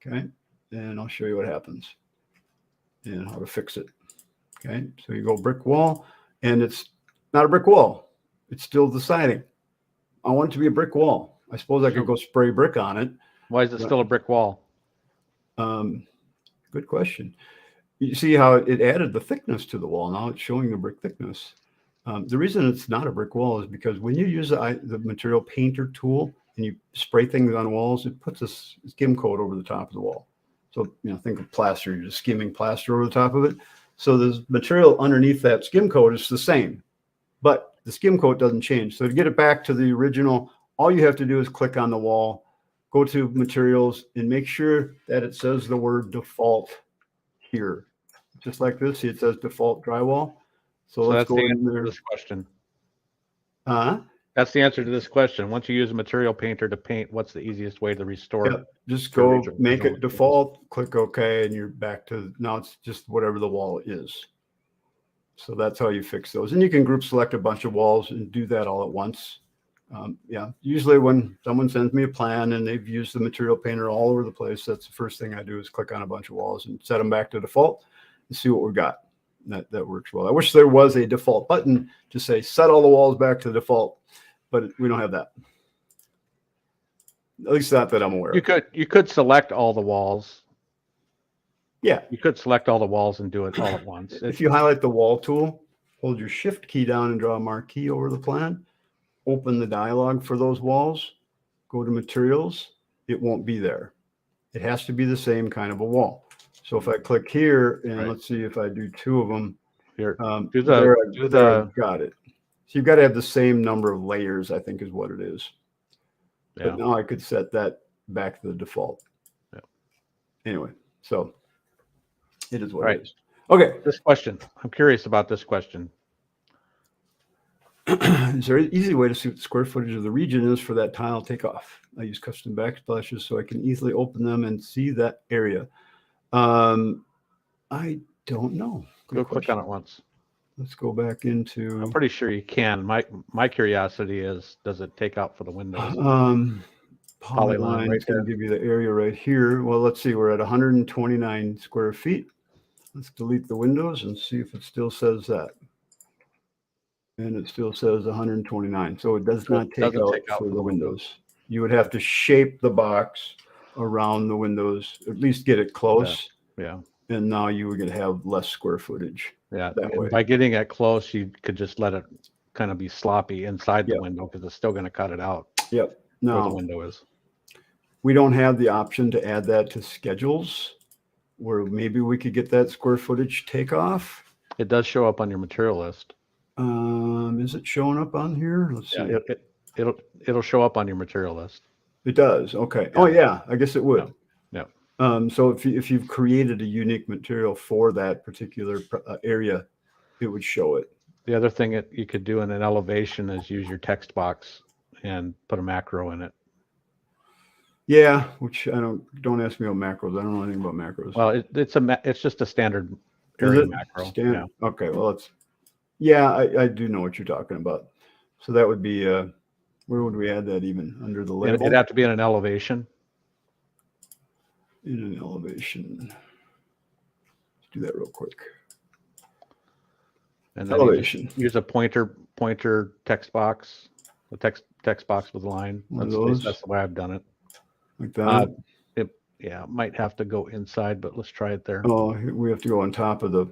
S1: Okay. And I'll show you what happens and how to fix it. Okay. So you go brick wall, and it's not a brick wall. It's still the siding. I want it to be a brick wall. I suppose I could go spray brick on it.
S2: Why is it still a brick wall?
S1: Good question. You see how it added the thickness to the wall. Now it's showing the brick thickness. The reason it's not a brick wall is because when you use the material painter tool and you spray things on walls, it puts a skim coat over the top of the wall. So, think of plaster. You're just skimming plaster over the top of it. So the material underneath that skim coat is the same, but the skim coat doesn't change. So to get it back to the original, all you have to do is click on the wall, go to materials, and make sure that it says the word default here. Just like this, see, it says default drywall. So let's go in there.
S2: This question. That's the answer to this question. Once you use a material painter to paint, what's the easiest way to restore?
S1: Yep. Just go make it default, click OK, and you're back to, now it's just whatever the wall is. So that's how you fix those. And you can group select a bunch of walls and do that all at once. Usually when someone sends me a plan and they've used the material painter all over the place, that's the first thing I do is click on a bunch of walls and set them back to default and see what we've got. That works well. I wish there was a default button to say set all the walls back to default, but we don't have that. At least not that I'm aware of.
S2: You could select all the walls.
S1: Yeah.
S2: You could select all the walls and do it all at once.
S1: If you highlight the wall tool, hold your shift key down and draw a marquee over the plan, open the dialog for those walls, go to materials, it won't be there. It has to be the same kind of a wall. So if I click here and let's see if I do 2 of them.
S2: Here,
S1: got it. So you've got to have the same number of layers, I think is what it is. Yeah. But now I could set that back to the default. Yeah. Anyway, so it is what it is. Okay.
S2: This question. I'm curious about this question.
S1: Is there an easy way to see what the square footage of the region is for that tile takeoff? I use custom backsplashes so I can easily open them and see that area. I don't know.
S2: Go click on it once.
S1: Let's go back into.
S2: I'm pretty sure you can. My curiosity is, does it take out for the windows?
S1: Polyline is going to give you the area right here. Well, let's see. We're at 129 square feet. Let's delete the windows and see if it still says that. And it still says 129. So it does not take out for the windows. You would have to shape the box around the windows, at least get it close.
S2: Yeah.
S1: And now you would have less square footage.
S2: Yeah.
S1: That way.
S2: By getting it close, you could just let it kind of be sloppy inside the
S1: Yep.
S2: window because it's still going to cut it out
S1: Yep.
S2: where the
S1: Now,
S2: window is.
S1: we don't have the option to add that to schedules where maybe we could get that square footage takeoff.
S2: It does show up on your material list.
S1: Is it showing up on here? Let's see.
S2: Yeah, it'll show up on your material list.
S1: It does. Okay.
S2: Yeah.
S1: Oh yeah, I guess it would.
S2: Yeah.
S1: So if you've created a unique material for that particular area, it would show it.
S2: The other thing that you could do in an elevation is use your text box and put a macro in it.
S1: Yeah, which don't ask me about macros. I don't know anything about macros.
S2: Well, it's just a standard area macro. Yeah.
S1: Okay. Well, I do know what you're talking about. So that would be where would we add that even under the label?
S2: It'd have to be in an elevation.
S1: In an elevation. Let's do that real quick.
S2: And then
S1: elevation.
S2: Use a pointer text box, a text box with a line. That's the way I've done it.
S1: Like that.
S2: It might have to go inside, but let's try it there.
S1: Oh, we have to go on top of the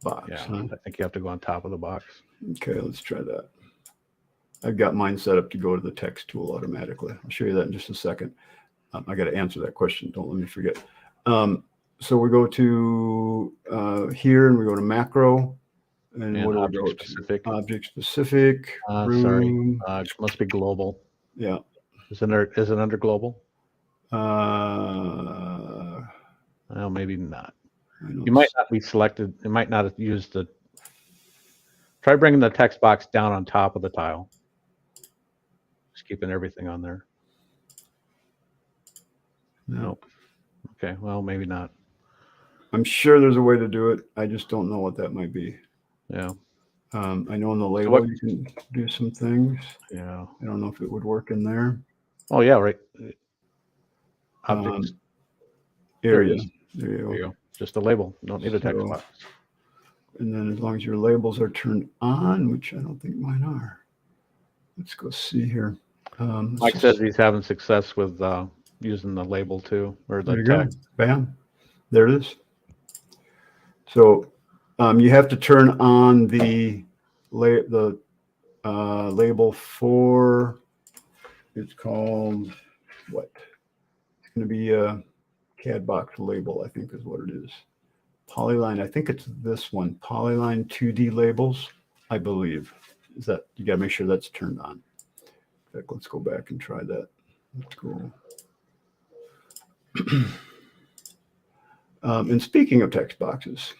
S1: box.
S2: Yeah,
S1: huh?
S2: I think you have to go on top of the box.
S1: Okay, let's try that. I've got mine set up to go to the text tool automatically. I'll show you that in just a second. I got to answer that question. Don't let me forget. So we go to here and we go to macro. And what do we go
S2: specific?
S1: To? Object specific.
S2: Sorry, it must be global.
S1: Yeah.
S2: Is it under global?
S1: Well,
S2: maybe not. You might not be selected. It might not have used the. Try bringing the text box down on top of the tile. Just keeping everything on there. Nope. Okay. Well, maybe not.
S1: I'm sure there's a way to do it. I just don't know what that might be.
S2: Yeah.
S1: I know in the label you can do some things.
S2: Yeah.
S1: I don't know if it would work in there.
S2: Oh yeah, right. Objects.
S1: Area.
S2: There you go. Just a label. Don't need a text box.
S1: And then as long as your labels are turned on, which I don't think mine are. Let's go see here.
S2: Mike says he's having success with using the label too, or the text.
S1: Bam. There it is. So you have to turn on the label for, it's called what? It's going to be a CAD box label, I think is what it is. Polyline, I think it's this one, Polyline 2D labels, I believe. Is that, you got to make sure that's turned on. In fact, let's go back and try that. Let's go. And speaking of text boxes,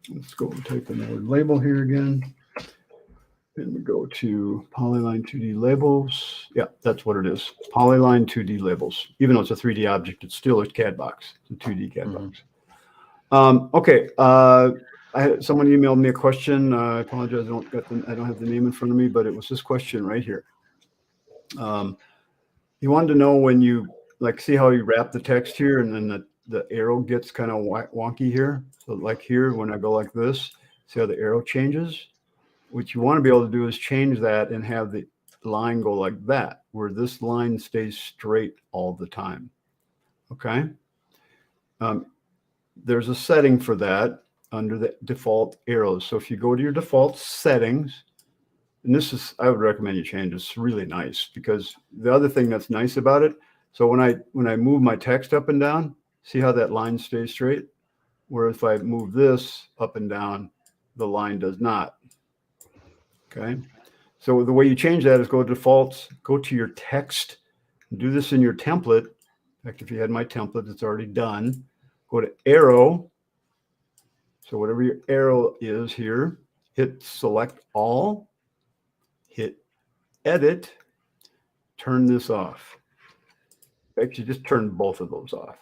S1: let's go and type in the word label here again. And we go to Polyline 2D labels. Yeah, that's what it is. Polyline 2D labels. Even though it's a 3D object, it's still a CAD box. It's a 2D CAD box. Okay. Someone emailed me a question. I apologize. I don't have the name in front of me, but it was this question right here. He wanted to know when you see how you wrap the text here and then the arrow gets kind of wonky here. So like here, when I go like this, see how the arrow changes? What you want to be able to do is change that and have the line go like that, where this line stays straight all the time. Okay. There's a setting for that under the default arrows. So if you go to your default settings, and I would recommend you change. It's really nice because the other thing that's nice about it. So when I move my text up and down, see how that line stays straight? Whereas if I move this up and down, the line does not. Okay. So the way you change that is go to defaults, go to your text, do this in your template. In fact, if you had my template, it's already done. Go to arrow. So whatever your arrow is here, hit select all, hit edit, turn this off. Actually, just turn both of those off.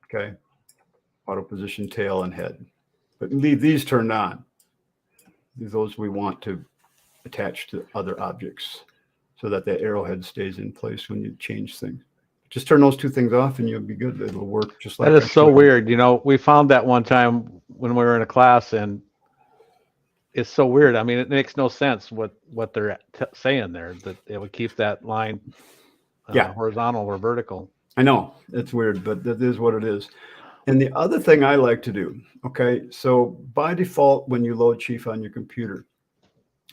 S1: Okay. Auto position, tail, and head. But leave these turned on. Those we want to attach to other objects so that that arrowhead stays in place when you change things. Just turn those two things off and you'll be good. It'll work just like
S2: that. Is so weird. We found that one time when we were in a class and it's so weird. I mean, it makes no sense what they're saying there, that it would keep that line horizontal or vertical.
S1: I know it's weird, but that is what it is. And the other thing I like to do, okay, so by default, when you load Chief on your computer,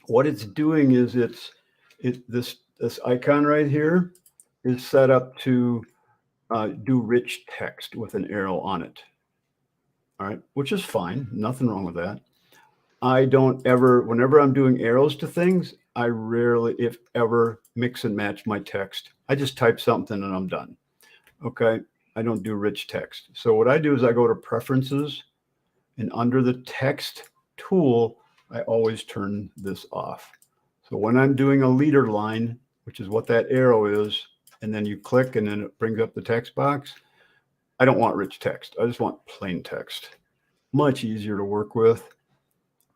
S1: what it's doing is this icon right here is set up to do rich text with an arrow on it. All right, which is fine, nothing wrong with that. I don't ever, whenever I'm doing arrows to things, I rarely, if ever, mix and match my text. I just type something and I'm done. Okay, I don't do rich text. So what I do is I go to preferences, and under the text tool, I always turn this off. So when I'm doing a leader line, which is what that arrow is, and then you click and then it brings up the text box, I don't want rich text. I just want plain text. Much easier to work with.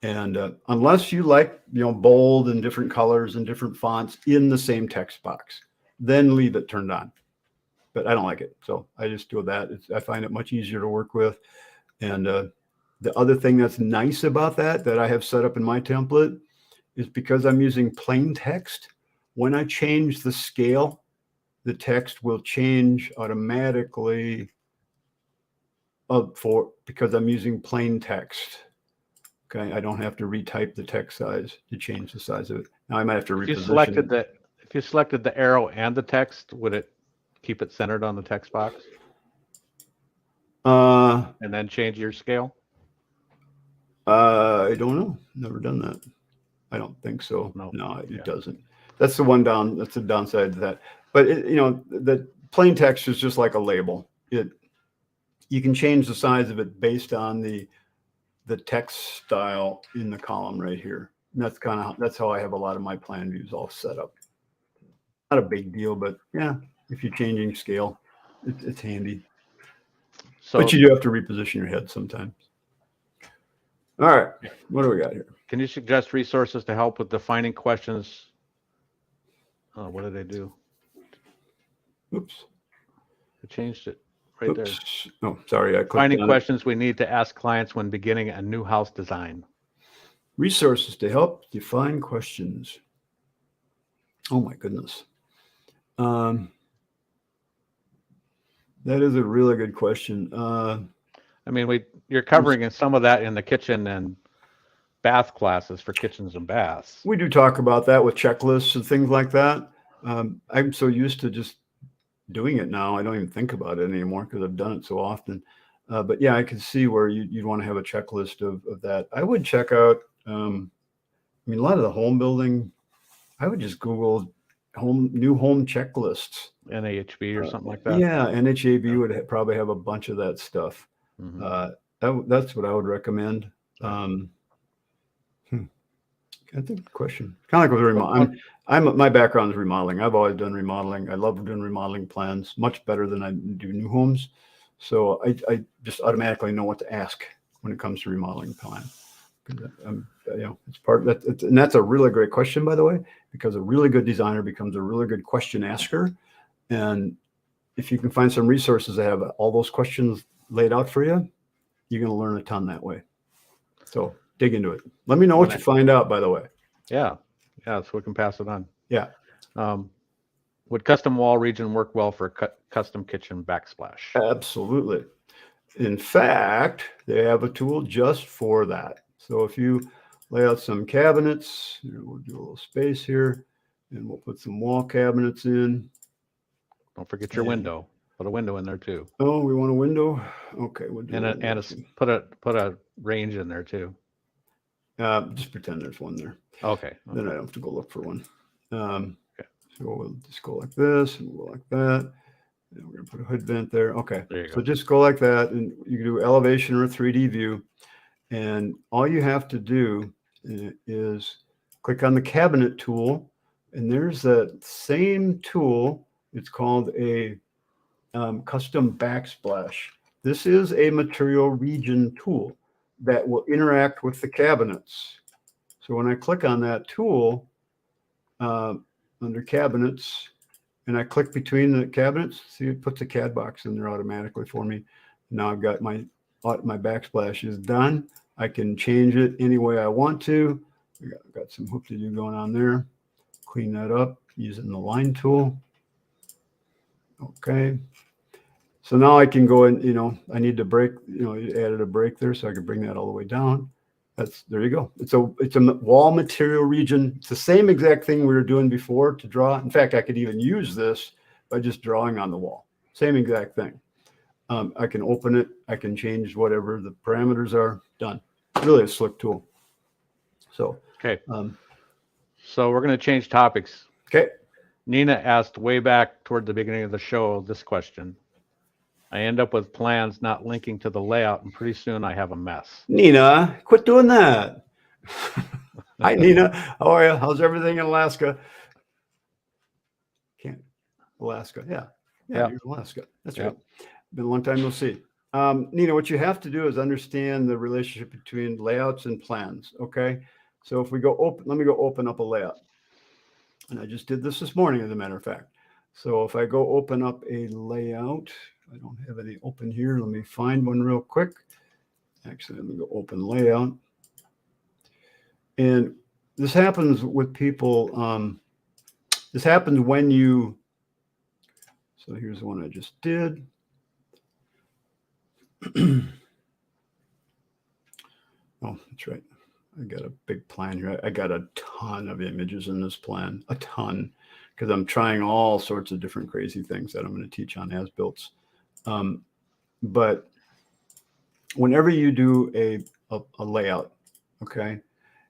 S1: And unless you like, bold and different colors and different fonts in the same text box, then leave it turned on. But I don't like it. So I just do that. I find it much easier to work with. And the other thing that's nice about that I have set up in my template is because I'm using plain text, when I change the scale, the text will change automatically because I'm using plain text. Okay, I don't have to retype the text size to change the size of it. Now I might have to
S2: If you
S1: reposition it.
S2: if you selected the arrow and the text, would it keep it centered on the text box and then change your scale?
S1: I don't know. Never done that. I don't think so.
S2: No.
S1: It doesn't. That's the downside to that. But the plain text is just like a label. You can change the size of it based on the text style in the column right here. And that's how I have a lot of my plan views all set up. Not a big deal, but yeah, if you're changing scale, it's handy.
S2: So,
S1: but you do have to reposition your head sometimes. All right, what do we got here?
S2: Can you suggest resources to help with defining questions? What did I do?
S1: Oops.
S2: I changed it right there.
S1: Oh, sorry. I clicked
S2: Finding
S1: on
S2: questions we need to ask clients when beginning a new house design.
S1: Resources to help define questions. Oh my goodness. That is a really good question.
S2: I mean, you're covering some of that in the kitchen and bath classes for kitchens and baths.
S1: We do talk about that with checklists and things like that. I'm so used to just doing it now. I don't even think about it anymore because I've done it so often. But yeah, I can see where you'd want to have a checklist of that. I would check out, a lot of the home building, I would just Google new home checklists.
S2: NAHB or something like that.
S1: Yeah, NHAB would probably have a bunch of that stuff.
S2: Mm-hmm.
S1: That's what I would recommend. I think the question kind of like with remodeling. My background is remodeling. I've always done remodeling. I love doing remodeling plans, much better than I do new homes. So I just automatically know what to ask when it comes to remodeling plan. It's part of that, and that's a really great question, by the way, because a really good designer becomes a really good question asker. And if you can find some resources that have all those questions laid out for you, you're going to learn a ton that way. So dig into it. Let me know what you find out, by the way.
S2: Yeah, so we can pass it on.
S1: Yeah.
S2: Would custom wall region work well for custom kitchen backsplash?
S1: Absolutely. In fact, they have a tool just for that. So if you lay out some cabinets, we'll do a little space here, and we'll put some wall cabinets in.
S2: Don't forget your window. Put a window in there too.
S1: Oh, we want a window. Okay, we'll do
S2: put a range in there too.
S1: Just pretend there's one there.
S2: Okay.
S1: Then I don't have to go look for one. Okay. So we'll just go like this, and we'll go like that. And we're gonna put a hood vent there. Okay.
S2: There you go.
S1: So just go like that, and you can do elevation or a 3D view. And all you have to do is click on the cabinet tool, and there's that same tool. It's called a custom backsplash. This is a material region tool that will interact with the cabinets. So when I click on that tool under cabinets, and I click between the cabinets, see, it puts a CAD box in there automatically for me. Now I've got my backsplash is done. I can change it any way I want to. I've got some hoop-de-doo going on there. Clean that up using the line tool. Okay. So now I can go and, I need to break, you added a break there, so I could bring that all the way down. There you go. It's a wall material region. It's the same exact thing we were doing before to draw. In fact, I could even use this by just drawing on the wall. Same exact thing. I can open it. I can change whatever the parameters are. Done. Really a slick tool. So,
S2: Okay.
S1: um,
S2: So we're going to change topics.
S1: okay.
S2: Nina asked way back toward the beginning of the show this question. I end up with plans not linking to the layout, and pretty soon I have a mess.
S1: Nina, quit doing that. Hi, Nina. How are you? How's everything in Alaska? Alaska. Yeah.
S2: Yep.
S1: You're in Alaska. That's
S2: Yep.
S1: right. Been a long time no see. Nina, what you have to do is understand the relationship between layouts and plans. Okay. So if we go open, let me go open up a layout. And I just did this morning, as a matter of fact. So if I go open up a layout, I don't have any open here. Let me find one real quick. Actually, let me go open layout. And this happens with people. This happens when you, so here's the one I just did. Oh, that's right. I got a big plan here. I got a ton of images in this plan, a ton, because I'm trying all sorts of different crazy things that I'm going to teach on as-builts. But whenever you do a layout, okay,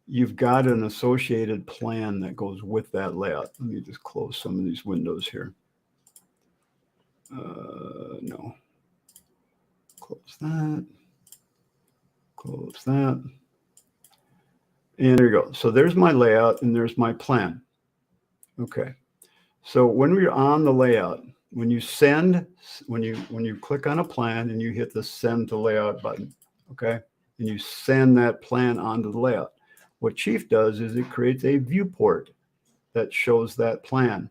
S1: you've got an associated plan that goes with that layout. Let me just close some of these windows here. No. Close that. Close that. And there you go. So there's my layout and there's my plan. Okay. So when we're on the layout, when you click on a plan and you hit the send to layout button, okay, and you send that plan onto the layout, what Chief does is it creates a viewport that shows that plan.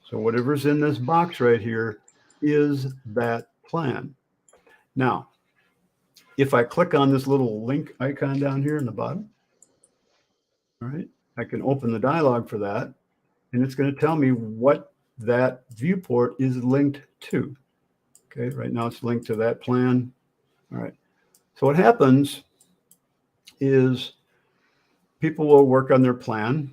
S1: So whatever's in this box right here is that plan. Now, if I click on this little link icon down here in the bottom, all right, I can open the dialog for that, and it's going to tell me what that viewport is linked to. Okay, right now it's linked to that plan. All right. So what happens is people will work on their plan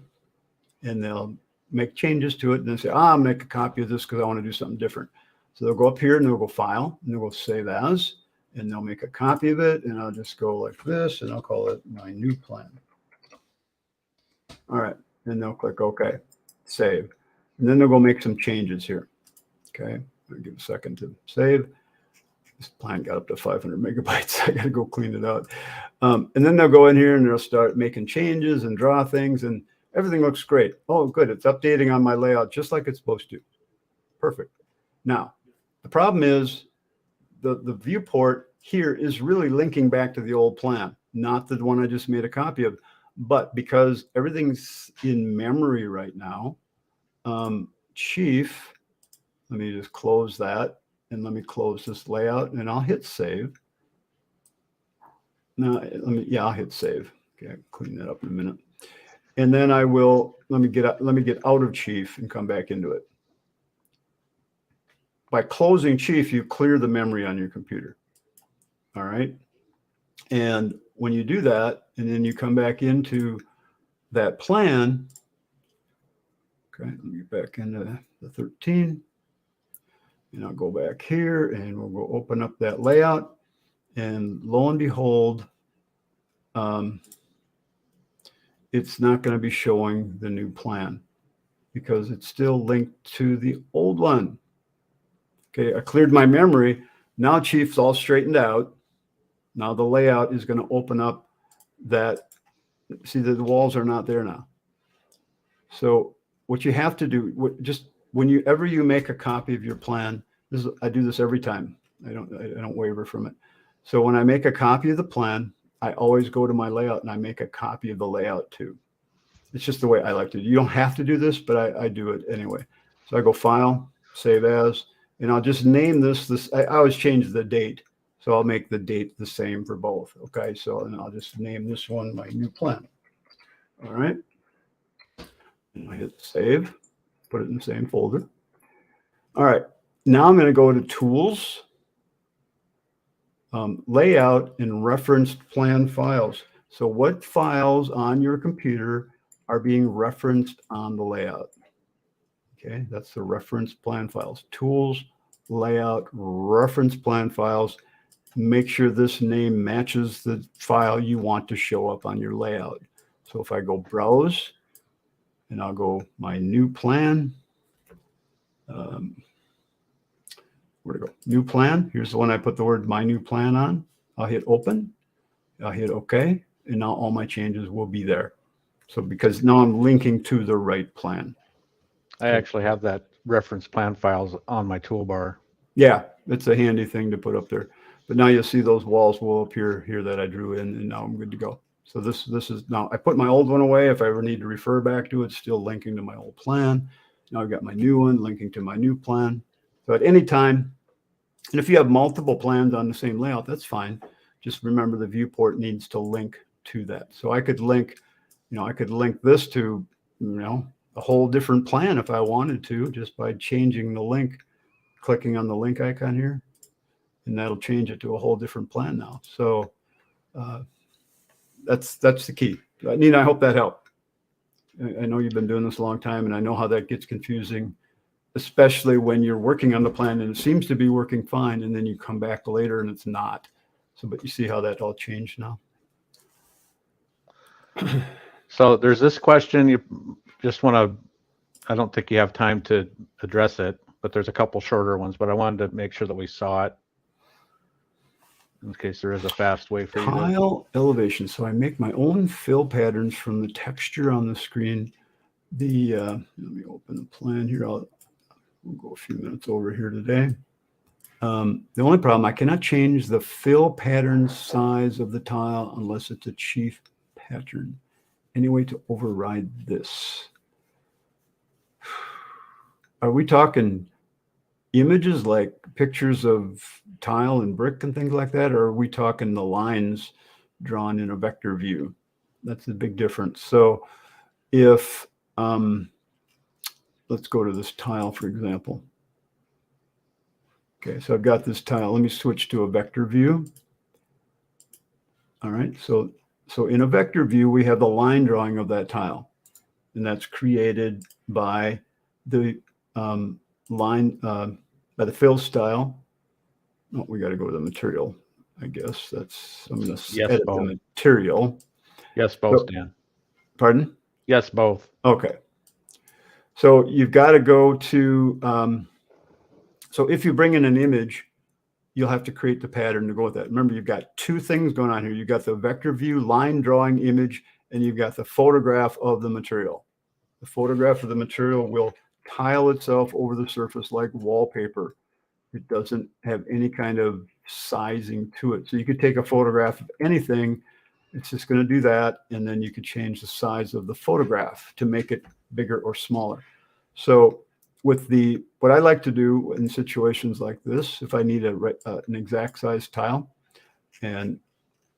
S1: and they'll make changes to it and then say, I'll make a copy of this because I want to do something different. So they'll go up here and they'll go file and they'll go save as, and they'll make a copy of it, and I'll just go like this and I'll call it my new plan. All right. And they'll click OK, save. And then they'll go make some changes here. Okay. I'll give a second to save. This plan got up to 500 megabytes. I got to go clean it out. And then they'll go in here and they'll start making changes and draw things, and everything looks great. Oh, good. It's updating on my layout just like it's supposed to. Perfect. Now, the problem is the viewport here is really linking back to the old plan, not the one I just made a copy of. But because everything's in memory right now, Chief, let me just close that. And let me close this layout and I'll hit save. Now, I'll hit save. Okay, I'll clean that up in a minute. And then I will, let me get out of Chief and come back into it. By closing Chief, you clear the memory on your computer. All right. And when you do that, and then you come back into that plan, okay, let me get back into the 13. And I'll go back here and we'll go open up that layout. And lo and behold, it's not going to be showing the new plan because it's still linked to the old one. Okay, I cleared my memory. Now Chief's all straightened out. Now the layout is going to open up that. See that the walls are not there now. So what you have to do, just whenever you make a copy of your plan, I do this every time. I don't waver from it. So when I make a copy of the plan, I always go to my layout and I make a copy of the layout too. It's just the way I like to do. You don't have to do this, but I do it anyway. So I go file, save as, and I'll just name this. I always change the date. So I'll make the date the same for both. Okay. So, and I'll just name this one my new plan. All right. And I hit save, put it in the same folder. All right. Now I'm going to go to tools layout and referenced plan files. So what files on your computer are being referenced on the layout? Okay, that's the reference plan files. Tools, layout, reference plan files. Make sure this name matches the file you want to show up on your layout. So if I go browse, and I'll go my new plan. Where to go? New plan. Here's the one I put the word my new plan on. I'll hit open. I'll hit OK. And now all my changes will be there. So because now I'm linking to the right plan.
S2: I actually have that reference plan files on my toolbar.
S1: Yeah, it's a handy thing to put up there. But now you'll see those walls will appear here that I drew in, and now I'm good to go. So this is now I put my old one away. If I ever need to refer back to it, it's still linking to my old plan. Now I've got my new one linking to my new plan. So at any time, and if you have multiple plans on the same layout, that's fine. Just remember the viewport needs to link to that. So I could link, I could link this to, a whole different plan if I wanted to, just by changing the link, clicking on the link icon here, and that'll change it to a whole different plan now. So that's the key. Nina, I hope that helped. I know you've been doing this a long time, and I know how that gets confusing, especially when you're working on the plan and it seems to be working fine, and then you come back later and it's not. So, but you see how that all changed now.
S2: So there's this question. You just want to, I don't think you have time to address it, but there's a couple shorter ones, but I wanted to make sure that we saw it in case there is a fast way for you to.
S1: Tile elevation. So I make my own fill patterns from the texture on the screen. Let me open the plan here. We'll go a few minutes over here today. The only problem, I cannot change the fill pattern size of the tile unless it's a chief pattern. Any way to override this? Are we talking images like pictures of tile and brick and things like that? Or are we talking the lines drawn in a vector view? That's the big difference. So if, let's go to this tile, for example. Okay, so I've got this tile. Let me switch to a vector view. All right, so in a vector view, we have the line drawing of that tile, and that's created by the by the fill style. Oh, we got to go to the material, I guess. I'm going to edit the material.
S2: Yes, both, Dan.
S1: Pardon?
S2: Yes, both.
S1: Okay. So you've got to go to, so if you bring in an image, you'll have to create the pattern to go with that. Remember, you've got two things going on here. You've got the vector view, line drawing image, and you've got the photograph of the material. The photograph of the material will tile itself over the surface like wallpaper. It doesn't have any kind of sizing to it. So you could take a photograph of anything. It's just going to do that. And then you could change the size of the photograph to make it bigger or smaller. So with what I like to do in situations like this, if I need an exact size tile, and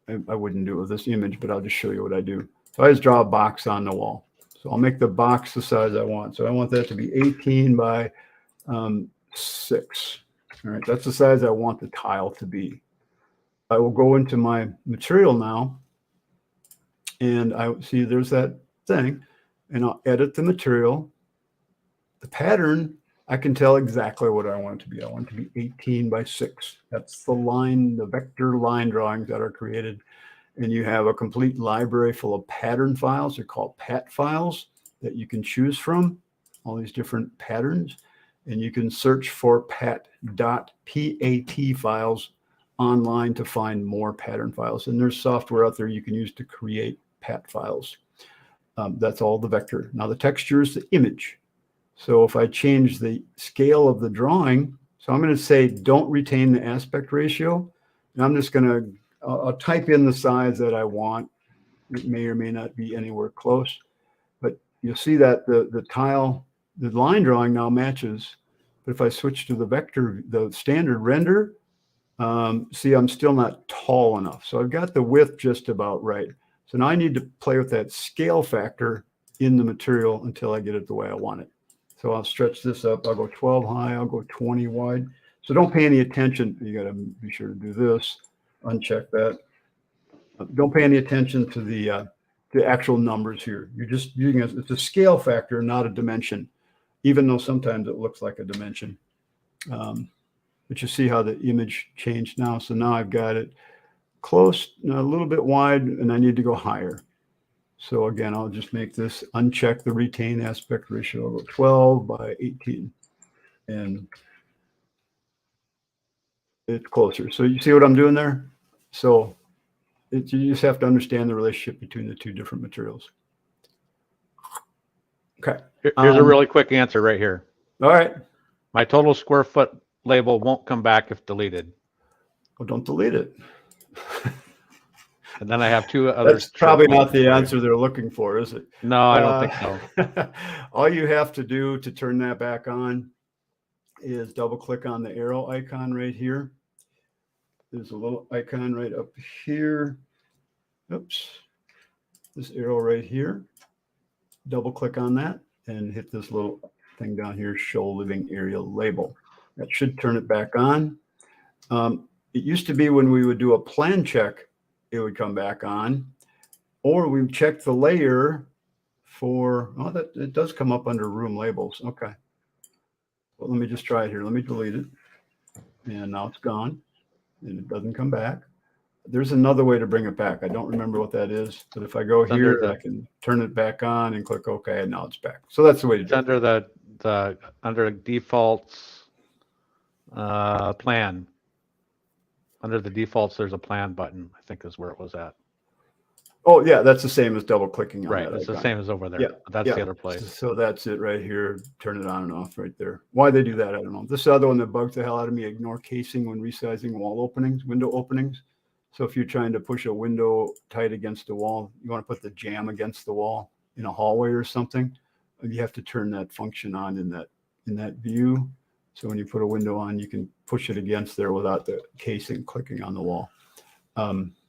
S1: I wouldn't do it with this image, but I'll just show you what I do. So I just draw a box on the wall. So I'll make the box the size I want. So I want that to be 18 by 6. All right, that's the size I want the tile to be. I will go into my material now, and I see there's that thing, and I'll edit the material. The pattern, I can tell exactly what I want it to be. I want it to be 18 by 6. That's the line, the vector line drawings that are created. And you have a complete library full of pattern files. They're called pat files that you can choose from, all these different patterns. And you can search for pat.pat files online to find more pattern files. And there's software out there you can use to create pat files. That's all the vector. Now the texture is the image. So if I change the scale of the drawing, so I'm going to say don't retain the aspect ratio. And I'm just going to, I'll type in the size that I want. It may or may not be anywhere close. But you'll see that the tile, the line drawing now matches. But if I switch to the vector, the standard render, see, I'm still not tall enough. So I've got the width just about right. So now I need to play with that scale factor in the material until I get it the way I want it. So I'll stretch this up. I'll go 12 high. I'll go 20 wide. So don't pay any attention. You got to be sure to do this. uncheck that. Don't pay any attention to the actual numbers here. You're just using it's a scale factor, not a dimension, even though sometimes it looks like a dimension. But you see how the image changed now. So now I've got it close, a little bit wide, and I need to go higher. So again, I'll just make this uncheck the retain aspect ratio. I'll go 12 by 18. And it's closer. So you see what I'm doing there? So you just have to understand the relationship between the two different materials. Okay.
S2: Here's a really quick answer right here.
S1: All right.
S2: My total square foot label won't come back if deleted.
S1: Well, don't delete it.
S2: And then I have two other.
S1: That's probably not the answer they're looking for, is it?
S2: No, I don't think so.
S1: All you have to do to turn that back on is double click on the arrow icon right here. There's a little icon right up here. Oops. This arrow right here. Double click on that and hit this little thing down here, show living area label. That should turn it back on. It used to be when we would do a plan check, it would come back on, or we check the layer for, oh, that it does come up under room labels. Okay. Well, let me just try it here. Let me delete it. And now it's gone and it doesn't come back. There's another way to bring it back. I don't remember what that is, but if I go here, I can turn it back on and click OK, and now it's back. So that's the way to do it.
S2: Under defaults plan. Under the defaults, there's a plan button, I think is where it was at.
S1: Oh, yeah, that's the same as double clicking on
S2: right.
S1: that
S2: It's
S1: icon.
S2: the same as over there.
S1: Yeah.
S2: That's the other place.
S1: So that's it right here. Turn it on and off right there. Why they do that, I don't know. This other one that bugs the hell out of me, ignore casing when resizing wall openings, window openings. So if you're trying to push a window tight against the wall, you want to put the jamb against the wall in a hallway or something, you have to turn that function on in that view. So when you put a window on, you can push it against there without the casing clicking on the wall.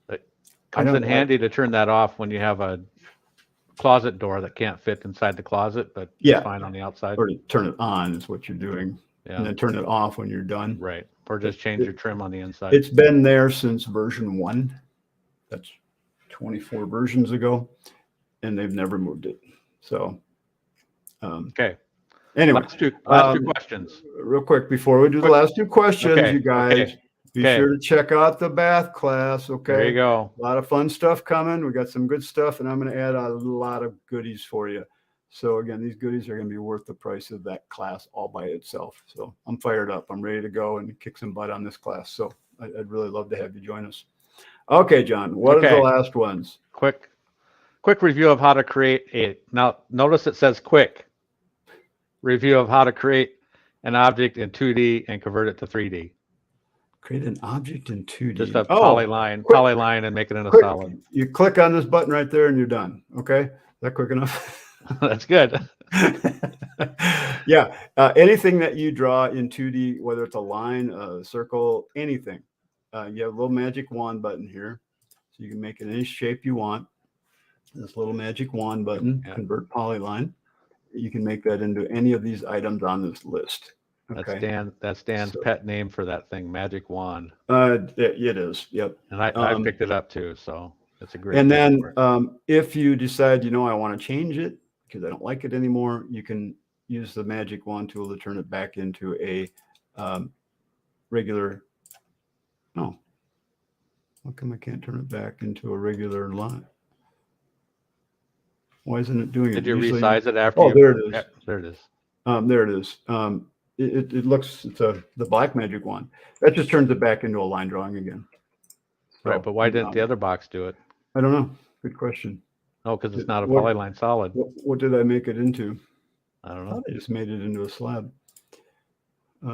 S2: It comes in handy to turn that off when you have a closet door that can't fit inside the closet, but it's fine on the outside.
S1: Or to turn it on is what you're doing.
S2: Yeah.
S1: And then turn it off when you're done.
S2: Right. Or just change your trim on the inside.
S1: It's been there since version 1. That's 24 versions ago. And they've never moved it. So,
S2: okay.
S1: Anyway,
S2: last two questions.
S1: Real quick, before we do the last two questions, you guys, be sure to check out the bath class. Okay.
S2: There you go.
S1: A lot of fun stuff coming. We got some good stuff, and I'm going to add a lot of goodies for you. So again, these goodies are going to be worth the price of that class all by itself. So I'm fired up. I'm ready to go and kick some butt on this class. So I'd really love to have you join us. Okay, John, what are the last ones?
S2: Quick review of how to create now notice it says quick review of how to create an object in 2D and convert it to 3D.
S1: Create an object in 2D.
S2: Just a polyline and make it into solid.
S1: You click on this button right there and you're done. Okay. Is that quick enough?
S2: That's good.
S1: Yeah. Anything that you draw in 2D, whether it's a line, a circle, anything, you have a little magic wand button here. So you can make it any shape you want. This little magic wand button, convert polyline. You can make that into any of these items on this list. Okay.
S2: That's Dan's pet name for that thing, magic wand.
S1: It is. Yep.
S2: And I picked it up too, so it's a great.
S1: And then if you decide, I want to change it because I don't like it anymore, you can use the magic wand tool to turn it back into a regular. No. How come I can't turn it back into a regular line? Why isn't it doing it?
S2: Did you resize it after?
S1: Oh, there it is.
S2: Yeah, there it is.
S1: There it is. It looks, it's the black magic wand. That just turns it back into a line drawing again. So,
S2: right, but why didn't the other box do it?
S1: I don't know. Good question.
S2: Oh, because it's not a polyline solid.
S1: What did I make it into?
S2: I don't know.
S1: I just made it into a slab.
S2: Yeah.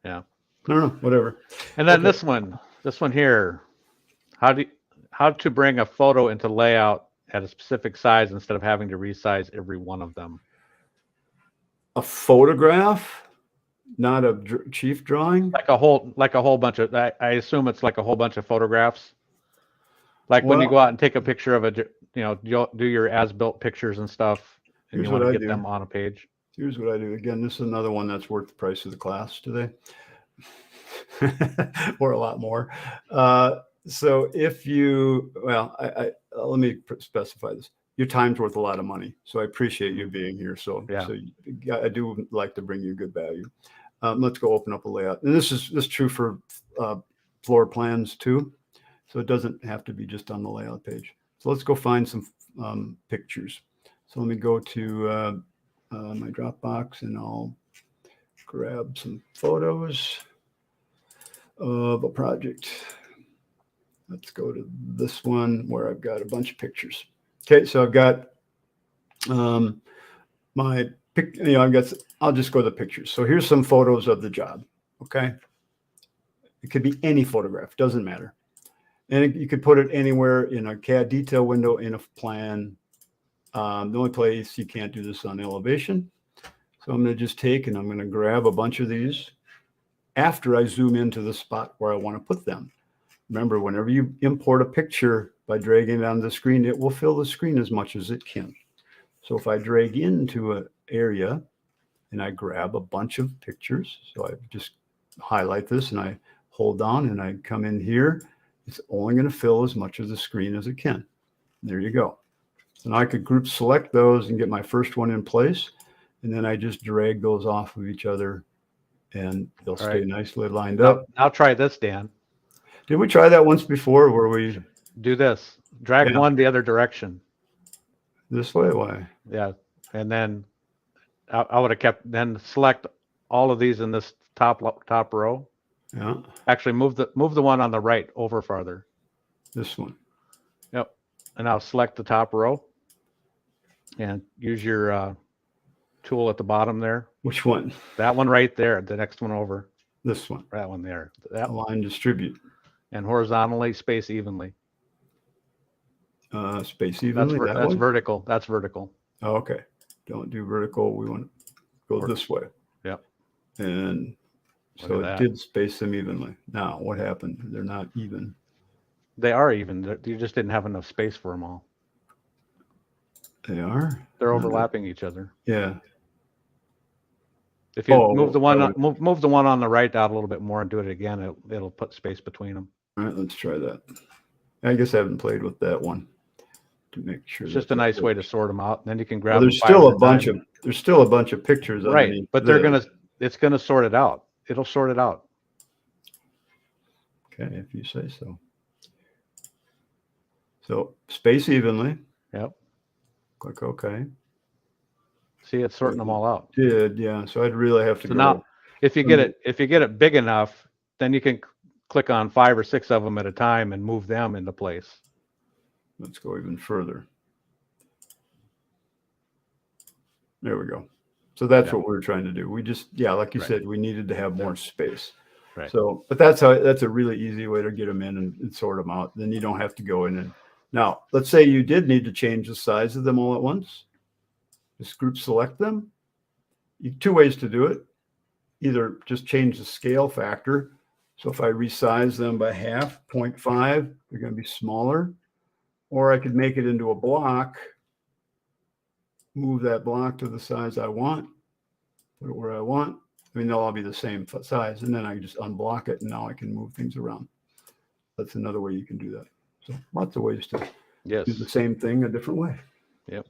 S1: I don't know. Whatever.
S2: And then this one here, how to bring a photo into layout at a specific size instead of having to resize every one of them.
S1: A photograph, not a chief drawing.
S2: Like a whole bunch of. I assume it's like a whole bunch of photographs. Like when you go out and take a picture of do your as-built pictures and stuff, and you want to get them on a page.
S1: Here's what I do. Again, this is another one that's worth the price of the class today. or a lot more. So if you, well, let me specify this. Your time's worth a lot of money, so I appreciate you being here. So,
S2: Yeah.
S1: I do like to bring you good value. Let's go open up a layout, and this is true for floor plans too. So it doesn't have to be just on the layout page. So let's go find some pictures. So let me go to my Dropbox, and I'll grab some photos of a project. Let's go to this one where I've got a bunch of pictures. Okay, so I've got my pic. I'll just go to the pictures. So here's some photos of the job. Okay, it could be any photograph, doesn't matter, and you could put it anywhere in a CAD detail window, in a plan. The only place you can't do this on elevation. So I'm going to just take and I'm going to grab a bunch of these after I zoom into the spot where I want to put them. Remember, whenever you import a picture by dragging it on the screen, it will fill the screen as much as it can. So if I drag into an area and I grab a bunch of pictures, so I just highlight this and I hold down and I come in here, it's only going to fill as much of the screen as it can. There you go. So now I could group select those and get my first one in place. And then I just drag those off of each other and they'll stay nicely lined up.
S2: Now try this, Dan.
S1: Did we try that once before where we
S2: do this? Drag one the other direction.
S1: This way? Why?
S2: Yeah. And then I would have kept, then select all of these in this top row.
S1: Yeah.
S2: Actually move the one on the right over farther.
S1: This one.
S2: Yep. And now select the top row and use your tool at the bottom there.
S1: Which one?
S2: That one right there. The next one over.
S1: This one.
S2: That one there. That
S1: Align, distribute.
S2: And horizontally, space evenly.
S1: Space evenly.
S2: That's vertical. That's vertical.
S1: Oh, okay. Don't do vertical. We want to go this way.
S2: Yep.
S1: And so it did space them evenly. Now, what happened? They're not even.
S2: They are even. You just didn't have enough space for them all.
S1: They are.
S2: They're overlapping each other.
S1: Yeah.
S2: If you move the one on the right out a little bit more and do it again, it'll put space between them.
S1: All right, let's try that. I guess I haven't played with that one to make sure.
S2: It's just a nice way to sort them out. And then you can grab.
S1: There's still a bunch of pictures.
S2: Right, but it's gonna sort it out. It'll sort it out.
S1: Okay, if you say so. So space evenly.
S2: Yep.
S1: Click OK.
S2: See, it's sorting them all out.
S1: Yeah. So I'd really have to.
S2: So now, if you get it big enough, then you can click on 5 or 6 of them at a time and move them into place.
S1: Let's go even further. There we go. So that's what we're trying to do. We just, like you said, we needed to have more space.
S2: Right.
S1: So, but that's a really easy way to get them in and sort them out. Then you don't have to go in and. Now, let's say you did need to change the size of them all at once. Just group select them. Two ways to do it. Either just change the scale factor. So if I resize them by half, 0.5, they're going to be smaller. Or I could make it into a block, move that block to the size I want, put it where I want. I mean, they'll all be the same size. And then I just unblock it, and now I can move things around. That's another way you can do that. So lots of ways to do the same thing a different way.
S2: Yep.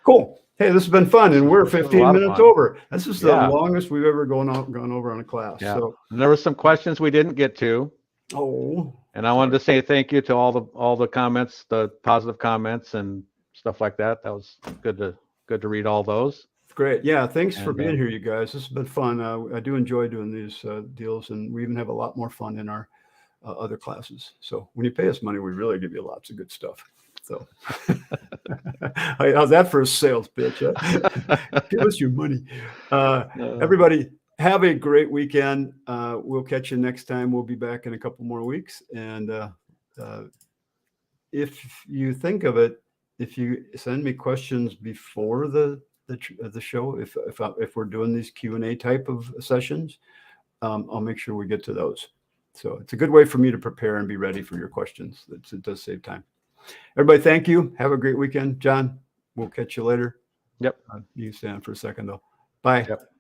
S1: Cool. Hey, this has been fun, and we're 15 minutes over. This is the longest we've ever gone over on a class.
S2: Yeah.
S1: So
S2: and there were some questions we didn't get to.
S1: Oh.
S2: And I wanted to say thank you to all the comments, the positive comments and stuff like that. That was good to read all those.
S1: Great. Yeah. Thanks for being here, you guys. This has been fun. I do enjoy doing these deals, and we even have a lot more fun in our other classes. So when you pay us money, we really give you lots of good stuff. So how's that for a sales pitch? Huh? Give us your money. Everybody, have a great weekend. We'll catch you next time. We'll be back in a couple more weeks. And if you think of it, if you send me questions before the show, if we're doing these Q&A type of sessions, I'll make sure we get to those. So it's a good way for me to prepare and be ready for your questions. It does save time. Everybody, thank you. Have a great weekend. John, we'll catch you later.
S2: Yep.
S1: You can stay on for a second, though. Bye.
S2: Yep.